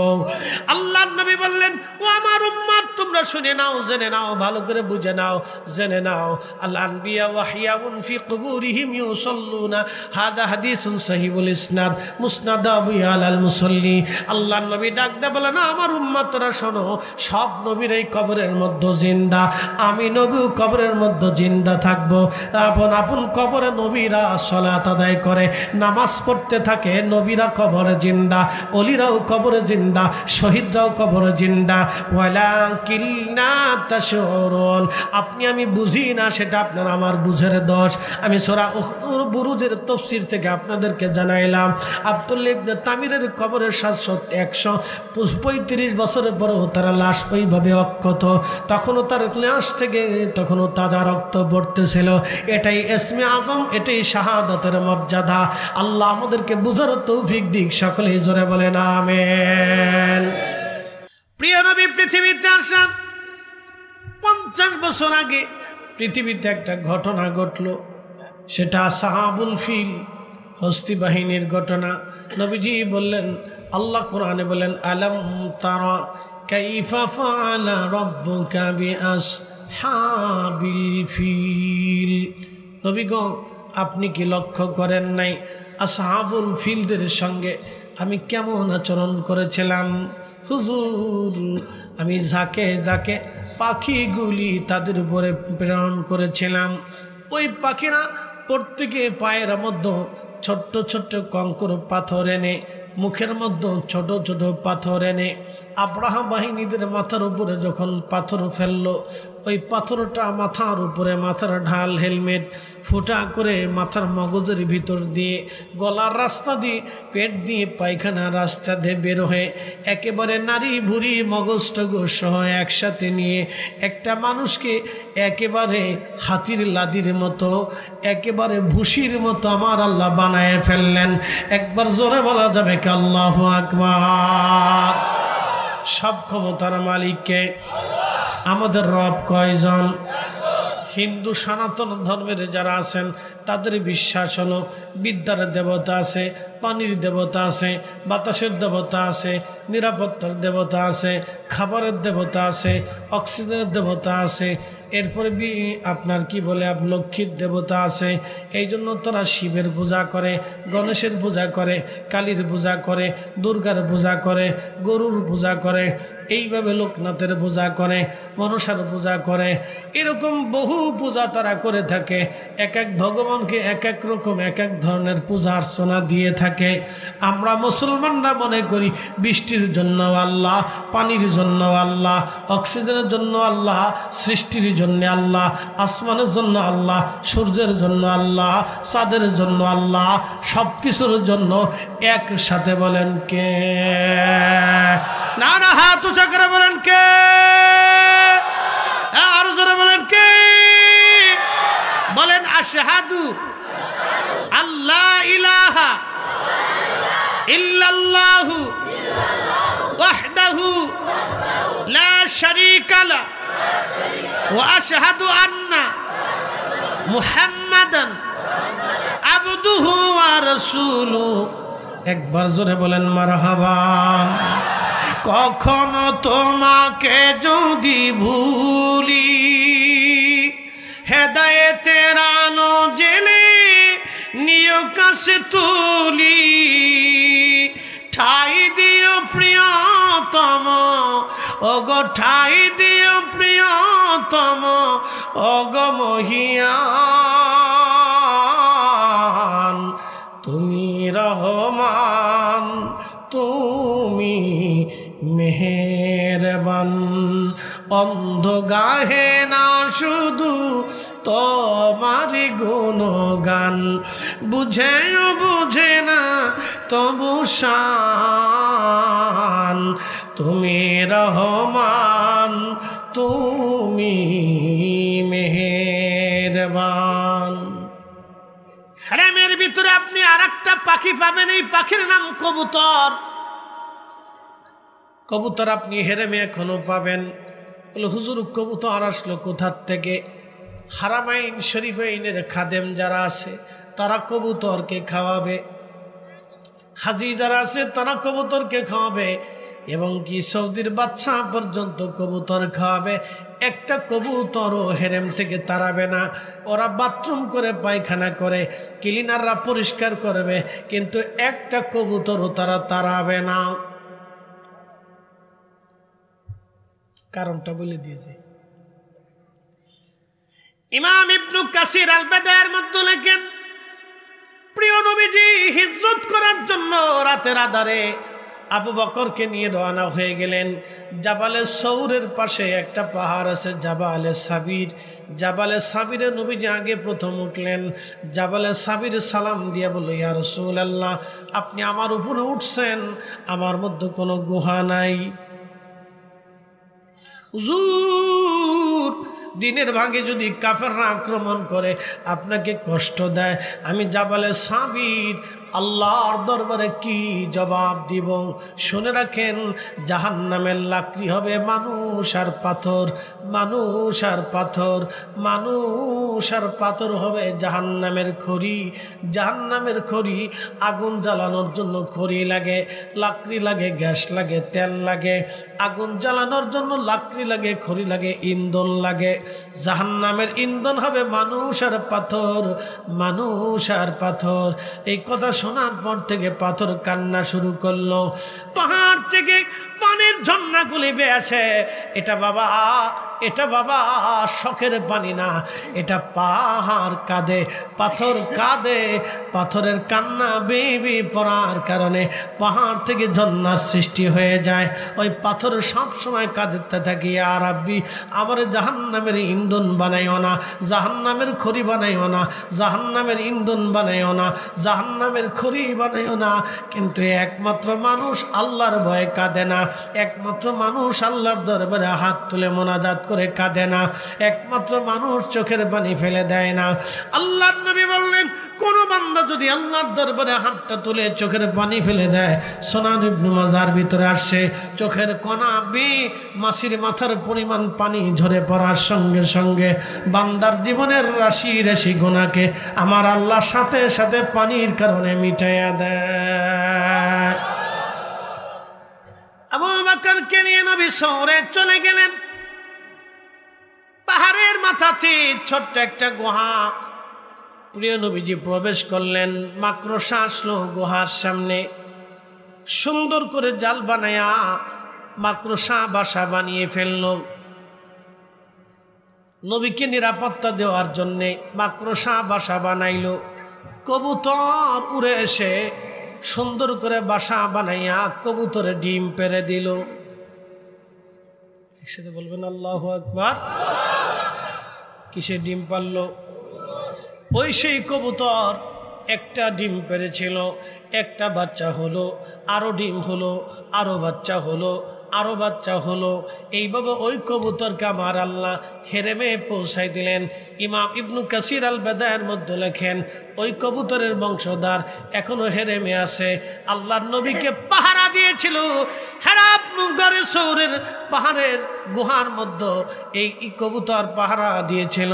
আল্লাহর নবী বললেন, ও আমার উম্মত, তোমরা শুনে নাও, জেনে নাও, ভালো করে বুঝে নাও, জেনে নাও। আল আনবিয়া ওয়াহিয়াউন ফি কুবুরিহিম ইউসাল্লুনা। হাদা হাদিসুন সহিহুল ইসনাদ মুসনাদ আবু আল মুসল্লি। আল্লাহর নবী ডাক দেয়া বলেন, আমার উম্মতরা শোনো, সব নবীর এই কবরের মধ্যে জিন্দা, আমি নবী কবরের মধ্যে জিন্দা থাকবো। আপন আপন কবরে নবীরা সালাত আদায় করে, নামাজ পড়তে থাকে, নবীরা কবরে জিন্দা, ওলিরাও কবরে জিন্দা, শহীদরাও কবরে জিন্দা। ওয়ালাকিন্না তাশউরুন। আপনি আমি বুঝি না, সেটা আপনার আমার বুঝের দোষ। আমি সূরা বুরুজের তাফসীর থেকে আপনাদেরকে জানাইলাম, আব্দুল্লাহ ইবনে তামিরের কবরের 135 বছরের পরেও তার লাশ ওইভাবে অক্ষত, তখনও তার লাশ থেকে তখনও তাজা রক্ত পড়তেছিল। এটাই ইসমে আজম, এটাই শাহাদাতের মর্যাদা। আল্লাহ আমাদেরকে বুঝার তৌফিক দিক। সকলেই জোরে বলেন আমিন। প্রিয় নবী পৃথিবীতে আসার 50 বছর আগে পৃথিবীতে একটা ঘটনা ঘটলো, সেটা আসহাবুল ফিল, হস্তি বাহিনীর ঘটনা। নবীজি বললেন, আল্লাহ কোরআনে বলেন, আলাম তারা কাইফা ফাআলা রাব্বুকা বিআসহাবিল ফিল। নবী গো, আপনি কি লক্ষ্য করেন নাই আসহাবুল ফিলদের সঙ্গে আমি কেমন আচরণ করেছিলাম? হুজুর, আমি যাকে যাকে পাখিগুলি তাদের উপরে প্রেরণ করেছিলাম, ওই পাখিরা প্রত্যেকে পায়ের মধ্যে ছোট্ট ছোট্ট কঙ্কর পাথর এনে, মুখের মধ্যে ছোট ছোট পাথর এনে, আব্রাহা বাহিনীদের মাথার উপরে যখন পাথর ফেললো, ওই পাথরটা মাথার উপরে, মাথার ঢাল, হেলমেট ফুটা করে মাথার মগজের ভিতর দিয়ে, গলার রাস্তা দিয়ে, পেট দিয়ে, পায়খানা রাস্তা দিয়ে বের হয়ে একেবারে নারী ভুঁড়ি মগজ টগজ সহ একসাথে নিয়ে একটা মানুষকে একেবারে হাতির লাদির মতো, একেবারে ভুসির মতো আমার আল্লাহ বানায় ফেললেন। একবার জোরে বলা যাবে কি আল্লাহু আকবার। সব ক্ষমতার মালিককে। আমাদের রব কয়জন? হিন্দু সনাতন ধর্মের যারা আছেন তাদের বিশ্বাস হলো বিদ্যার দেবতা আছে, পানির দেবতা আছে, বাতাসের দেবতা আছে, নিরাপত্তার দেবতা আছে, খাবারের দেবতা আছে, অক্সিজেনের দেবতা আছে, এরপরে আপনার কি বলে লক্ষ্মীর দেবতা আছে। এই জন্য তারা শিবের পূজা করে, গণেশের পূজা করে, কালীর পূজা করে, দুর্গার পূজা করে, গরুর পূজা করে, এইভাবে লোকনাথের পূজা করে, মনসার পূজা করে। এরকম বহু পূজা তারা করে থাকে। এক এক ভগবানকে এক এক রকম এক এক ধরনের পূজা অর্চনা দিয়ে থাকে। আমরা মুসলমানরা মনে করি বৃষ্টির জন্য আল্লাহ, পানির জন্য আল্লাহ, অক্সিজেনের জন্য আল্লাহ, সৃষ্টির জন্য আল্লাহ, আসমানের জন্য আল্লাহ, সূর্যের জন্য আল্লাহ, চাঁদের জন্য আল্লাহ, সব কিছুর জন্য একসাথে। বলেন কে? না না, হাত উঁচা করে বলেন কে? আরো জোরে বলেন কে? বলেন আশহাদু আল্লাহ ইলাহা ইল্লাল্লাহু ওয়াহদাহু লা শারীকা লা ওয়া আশহাদু আন্না মুহাম্মাদান আবদুহু ওয়া রাসূলুহু। একবার জোরে বলেন মারহাবা। কখনো তোমাকে যদি ভুলি, হেদায়েতের আলো জেলে নিয় কাছে তুলি, ঠাই দিও প্রিয়তম, ওগো ঠাই দিও প্রিয়তম, ওগো মহিয়ান। তুমি রহমান, তুমি মেহেরবান। অন্ধ গাহে না শুধু তোমার গুণগান, বুঝেও বুঝে না তবু শান। তুমি রহমান, তুমি মেহেরবান। হারামের ভিতরে আপনি আর একটা পাখি পাবেন, এই পাখির নাম কবুতর। কবুতর আপনি হেরেমে এখনো পাবেন। বলে হুজুর কবুতর আসলো কোথার থেকে? হারামাইন শরীফাইনের খাদেম যারা আছে তারা কবুতরকে খাওয়াবে, হাজি যারা আছে তারা কবুতরকে খাওয়াবে, এবং কি সৌদির বাদশা পর্যন্ত কবুতর খাওয়াবে। একটা কবুতরও হেরেম থেকে তাড়াবে না। ওরা বাথরুম করে পায়খানা করে, ক্লিনাররা পরিষ্কার করবে, কিন্তু একটা কবুতরও তারা তাড়াবে না। কারণটা বলে দিয়েছে ইমাম ইবনু কাসির আল বাদায়ের মধ্যে লেখেন, প্রিয় নবীজি হিজরত করার জন্য রাতের আধারে আবু বকরকে নিয়ে রওনা হয়ে গেলেন। জাবালে সৌরের পাশে একটা পাহাড় আছে, জাবালে সাবির। জাবালে সাবিরে নবীজি আগে প্রথম উঠলেন। জাবালে সাবির সালাম দিয়ে বলল, ইয়া রাসূলুল্লাহ, আপনি আমার উপরে উঠছেন, আমার মধ্যে কোনো গুহা নাই। হুজুর, দিনের ভাগে যদি কাফেররা আক্রমণ করে, আপনাকে কষ্ট দেয়, আমি জাবালে সাবির আল্লাহর দরবারে কি জবাব দিব? শুনে রাখেন, জাহান্নামের লাকড়ি হবে মানুষ আর পাথর, মানুষ আর পাথর, মানুষ আর পাথর হবে জাহান্নামের খড়ি। জাহান্নামের খড়ি, আগুন জ্বালানোর জন্য খড়ি লাগে, লাকড়ি লাগে, গ্যাস লাগে, তেল লাগে। আগুন জ্বালানোর জন্য লাকড়ি লাগে, খড়ি লাগে, ইন্ধন লাগে। জাহান্নামের ইন্ধন হবে মানুষ আর পাথর, মানুষ আর পাথর। এই কথা শোনার পর থেকে পাথর কান্না শুরু করলো। পাহাড় থেকে পানির ঝর্ণাগুলি বেয়ে আসে। এটা বাবা, এটা বাবা শখের পানি না, এটা পাহাড় কাঁদে, পাথর কাঁদে। পাথরের কান্না বেবি পড়ার কারণে পাহাড় থেকে ঝর্ণার সৃষ্টি হয়ে যায়। ওই পাথর সব সময় কাঁদতে থাকি, আর রাব্বি আমার জাহান্নামের ইন্ধন বানাইও না, জাহান্নামের খড়ি বানাইও না, জাহান্নামের ইন্ধন বানাইও না, জাহান্নামের খড়ি বানাইও না। কিন্তু একমাত্র মানুষ আল্লাহর ভয়ে কাঁদে না, একমাত্র মানুষ আল্লাহর দরবারে হাত তুলে মোনাজাত করে কাঁদে না, একমাত্র মানুষ চোখের পানি ফেলে দেয় না। আল্লাহর নবী বললেন, কোন বান্দা যদি আল্লাহর দরবারে হাতটা তুলে চোখের পানি ফেলে দেয়, সুনান ইবনে মাজার ভিতরে আসে, চোখের কণা মাছির মাথার পরিমাণ পানি ঝরে পড়ার সঙ্গে সঙ্গে বান্দার জীবনের রাশি রাশি গুনাহকে আমার আল্লাহ সাথে সাথে পানির কারণে মিটাইয়া দেয়। আবু বকরকে নিয়ে নবী শহরে চলে গেলেন। পাহাড়ের মাথাতে ছোট্ট একটা গুহা, প্রিয় নবীজি প্রবেশ করলেন। মাকড়সা আসলো গুহার সামনে, সুন্দর করে জাল বানায়া মাকড়সা বাসা বানিয়ে ফেলল। নবীকে নিরাপত্তা দেওয়ার জন্যে মাকড়সা বাসা বানাইল। কবুতর উড়ে এসে সুন্দর করে বাসা বানাইয়া কবুতরে ডিম পেড়ে দিল। একসাথে বলবেন আল্লাহু আকবার। কিসে ডিম পারল? ওই সেই কবুতর একটা ডিম পেড়েছিল, একটা বাচ্চা হলো, আরো ডিম হলো, আরো বাচ্চা হলো, আরো বাচ্চা হলো। এইভাবে ওই কবুতরকে আমার আল্লাহ হেরেমে পৌঁছাই দিলেন। ইমাম ইবনু কাসির আল বাদায়ের মধ্যে লেখেন, ওই কবুতরের বংশধর এখনো হেরেমে আছে। আল্লাহর নবীকে পাহারা দিয়েছিল। হেরা গারে সৌরের পাহাড়ের গুহার মধ্যে এই কবুতর পাহারা দিয়েছিল।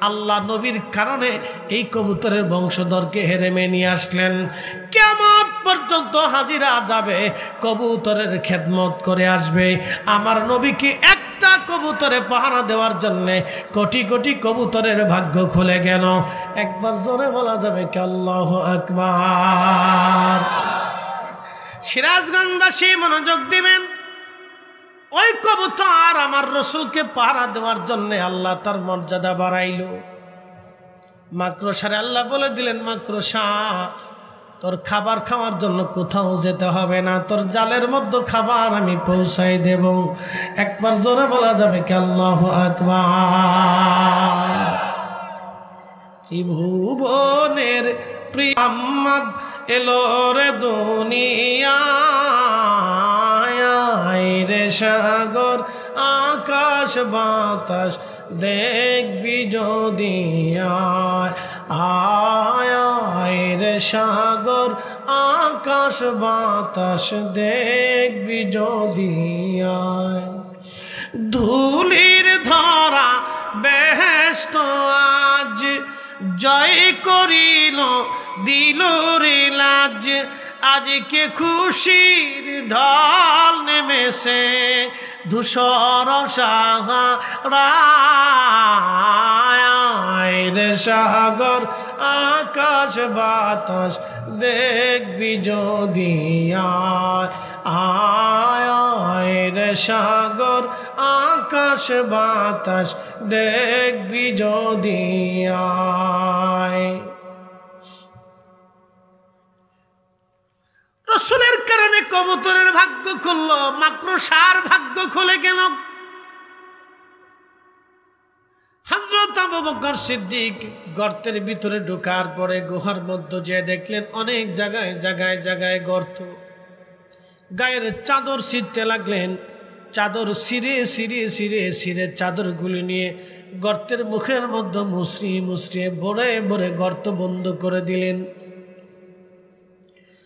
আল্লাহ নবীর কারণে এই কবুতরের বংশধরকে হেরেমে নিয়ে আসলেন। কিয়ামত পর্যন্ত হাজিরা যাবে, কবুতরের খেদমত করে আসবে। আমার নবীকে একটা কবুতরে পাহারা দেওয়ার জন্য কোটি কোটি কবুতরের ভাগ্য খুলে গেল। একবার জোরে বলা যাবে কি আল্লাহু আকবার। সিরাজগঞ্জবাসী মনোযোগ দিবেন, ওই কবুতর আমার রসুলকে পাহারা দেওয়ার জন্য আল্লাহ তার মর্যাদা বাড়াইল। মাকড়সারে আল্লাহ বলে দিলেন, মাকড়সা তোর খাবার খাওয়ার জন্য কোথাও যেতে হবে না, তোর জালের মধ্যে খাবার আমি পৌঁছাই দেব। একবার জোরে বলা যাবে কি আল্লাহু আকবার। ত্রিভুবনের প্রিয় মুহাম্মদ এলো রে দুনিয়ায়, রে সাগর আকাশ বাতাস দেখবি যদি আয়, রে সাগর আকাশ বাতাস দেখবি যদি আয়। ধুলির ধরা বেহেশত আজ জয় করিল দিল রে লাজ, আজকে খুশির ঢল নেমেছে ধূসর সাহারায়, রে সাগর আকাশ বাতাস দেখবি যদি আয়, রে সাগর আকাশ বাতাস দেখবি যদি আয়। রসুলের কারণে কবুতরের ভাগ্য খুলল, মাকড়সার ভাগ্য খুলে গেল। হযরত আবু বকর সিদ্দিক গর্তের ভিতরে ঢোকার পরে গুহার মধ্যে যে দেখলেন অনেক জায়গায় জায়গায় জায়গায় গর্ত। গায়ের চাদর ছিঁড়তে লাগলেন, চাদর ছিঁড়ে ছিঁড়ে ছিঁড়ে ছিঁড়ে চাদরগুলি নিয়ে গর্তের মুখের মধ্যে মুসরি মুসরিয়ে ভরে ভরে গর্ত বন্ধ করে দিলেন।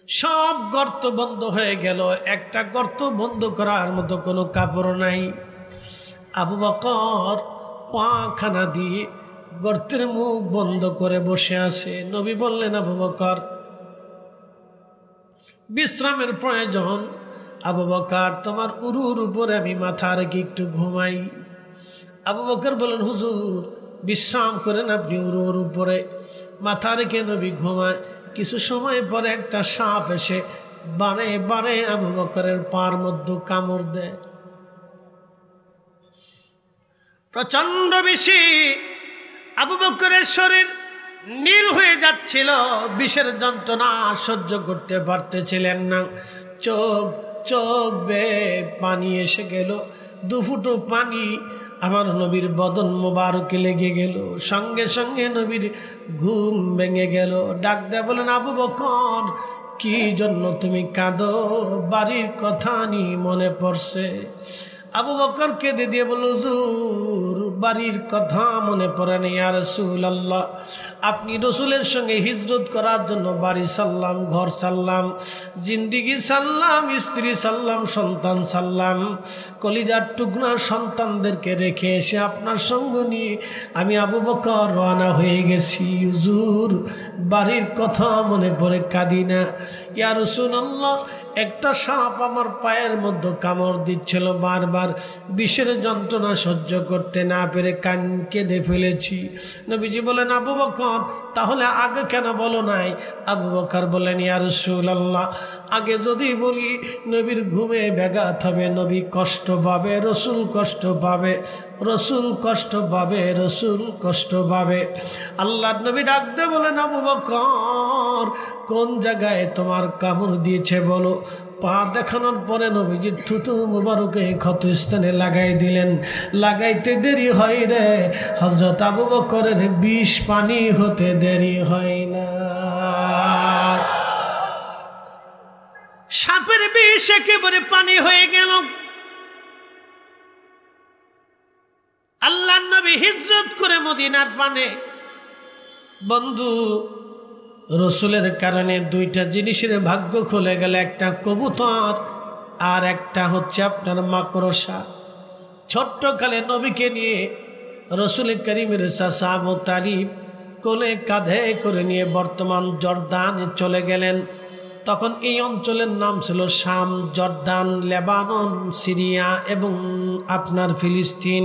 সব গর্ত বন্ধ হয়ে গেল, একটা গর্ত বন্ধ করার মতো কোনো কাপড় নাই। আবু বকর পাখানা দিয়ে গর্তের মুখ বন্ধ করে বসে আছে। নবী বললেন, আবু বকর বিশ্রামের প্রয়োজন। আবু বকর তোমার উরুর উপরে আমি মাথা রেখে একটু ঘুমাই। আবু বকর বলেন, হুজুর বিশ্রাম করেন আপনি উরুর উপরে। মাথা রেখে নবী ঘুমায়। কিছু সময় পরে একটা সাপ এসে বারে বারে আবু বকরের পার মধ্যে কামড় দেয়। প্রচন্ড বেশি আবু বকরের শরীর নীল হয়ে যাচ্ছিল, বিষের যন্ত্রণা সহ্য করতে পারতেছিলেন না। চোখ চোখ বেয়ে পানি এসে গেল, দুফুটো পানি আমার নবীর বদন মোবারকে লেগে গেল। সঙ্গে সঙ্গে নবীর ঘুম ভেঙে গেল। ডাক দেয়া বলেন, আবু বকর কি জন্য তুমি কাঁদো? বাড়ির কথা নিয়ে মনে পড়ছে। আবু বকর কেঁদে দিয়ে বলল, হুজুর বাড়ির কথা মনে পড়ে না ইয়া রাসূলুল্লাহ। আপনি রসুলের সঙ্গে হিজরত করার জন্য বাড়ি সাল্লাম, ঘর সাল্লাম, জিন্দিগি সাল্লাম, স্ত্রী সাল্লাম, সন্তান সাল্লাম, কলিজার টুকরা সন্তানদেরকে রেখে এসে আপনার সঙ্গ নিয়ে আমি আবু বকর রওনা হয়ে গেছি। হুজুর বাড়ির কথা মনে পড়ে কাঁদি না ইয়া রাসূলুল্লাহ। একটা সাপ আমার পায়ের মধ্যে কামড় দিচ্ছিল বারবার, বিষের যন্ত্রণা সহ্য করতে না পেরে কেঁদে ফেলেছি। নবীজি বলেন, আবু বকর তাহলে আগে কেন বলো নাই? আবু বকর বলেন, ইয়া রাসূলুল্লাহ আগে যদি বলি নবীর ঘুমে ব্যাঘাত হবে, নবী কষ্ট পাবে, রসুল কষ্ট পাবে, রসুল কষ্ট পাবে, রসুল কষ্ট পাবে। আল্লাহর নবী ডাকতে বলেন, আবু বকর কোন জায়গায় তোমার কামড় দিয়েছে বলো। পা দেখানোর পরে নবীজির থুতু মুবারকে ক্ষতস্থানে লাগাই দিলেন। লাগাইতে দেরি হয় রে, হযরত আবু বকরের বিষ পানি হতে দেরি হয় না। সাপের বিষ একেবারে পানি হয়ে গেল। আল্লাহর নবী হিজরত করে মদিনার পানে। বন্ধু রসুলের কারণে দুইটা জিনিসের ভাগ্য খুলে গেল। একটা কবুতর, আর একটা হচ্ছে আপনার মাকড়সা। ছোট্টকালে নবীকে নিয়ে রসুল করিমের চাচা আবু তালিব কোলে কাঁধে করে নিয়ে বর্তমান জর্দানে চলে গেলেন। তখন এই অঞ্চলের নাম ছিল শাম, জর্দান, লেবানন, সিরিয়া এবং আপনার ফিলিস্তিন।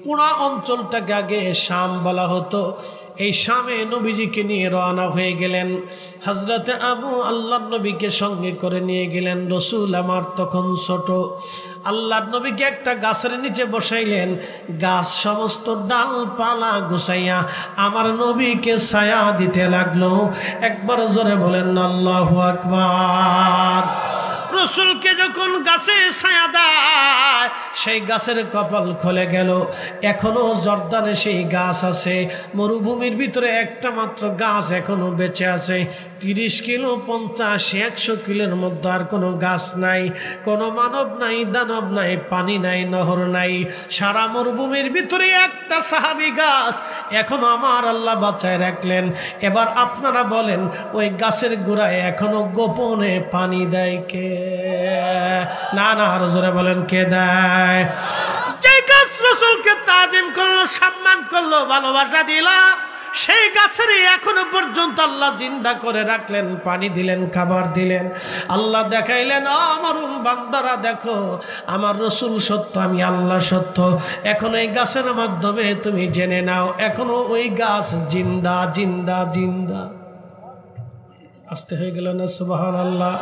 পুরা অঞ্চলটাকে আগে শাম বলা হতো। এই শামে নবীজিকে নিয়ে রওনা হয়ে গেলেন। হজরতে আবু আল্লাহর নবীকে সঙ্গে করে নিয়ে গেলেন। রসুল আমার তখন ছোট। আল্লাহর নবীকে একটা গাছের নিচে বসাইলেন। গাছ সমস্ত ডালপালা গুছাইয়া আমার নবীকে ছায়া দিতে লাগলো। একবার জোরে বলেন আল্লাহু আকবার। রসুলকে যখন গাছে ছায়া দেয়, সেই গাছের কপাল খুলে গেল। এখনো জর্দানে সেই গাছ আছে। মরুভূমির ভিতরে একটা মাত্র গাছ এখনো বেঁচে আছে। 30 কিলো, 50, 100 কিলোর মধ্যে আর কোনো গাছ নাই, কোনো মানব নাই, দানব নাই, পানি নাই, নহর নাই। সারা মরুভূমির ভিতরে একটা সাহাবী গাছ এখনো আমার আল্লাহ বাঁচায় রাখলেন। এবার আপনারা বলেন, ওই গাছের গোড়ায় এখনো গোপনে পানি দেয় কে? না না, আরো জোরে বলেন, কে দেয়? যে গাছ রসুলকে তাজিম করলো, সম্মান করলো, ভালোবাসা দিল, সেই গাছের এখনো পর্যন্ত আল্লাহ জিন্দা করে রাখলেন, পানি দিলেন, খাবার দিলেন। আল্লাহ দেখাইলেন, আমার বান্দারা দেখো, আমার রসুল সত্য, আমি আল্লাহ সত্য। এখন এই গাছের মাধ্যমে তুমি জেনে নাও, এখনো ওই গাছ জিন্দা জিন্দা জিন্দা। আসতে হয়ে গেল না? সুবহানাল্লাহ।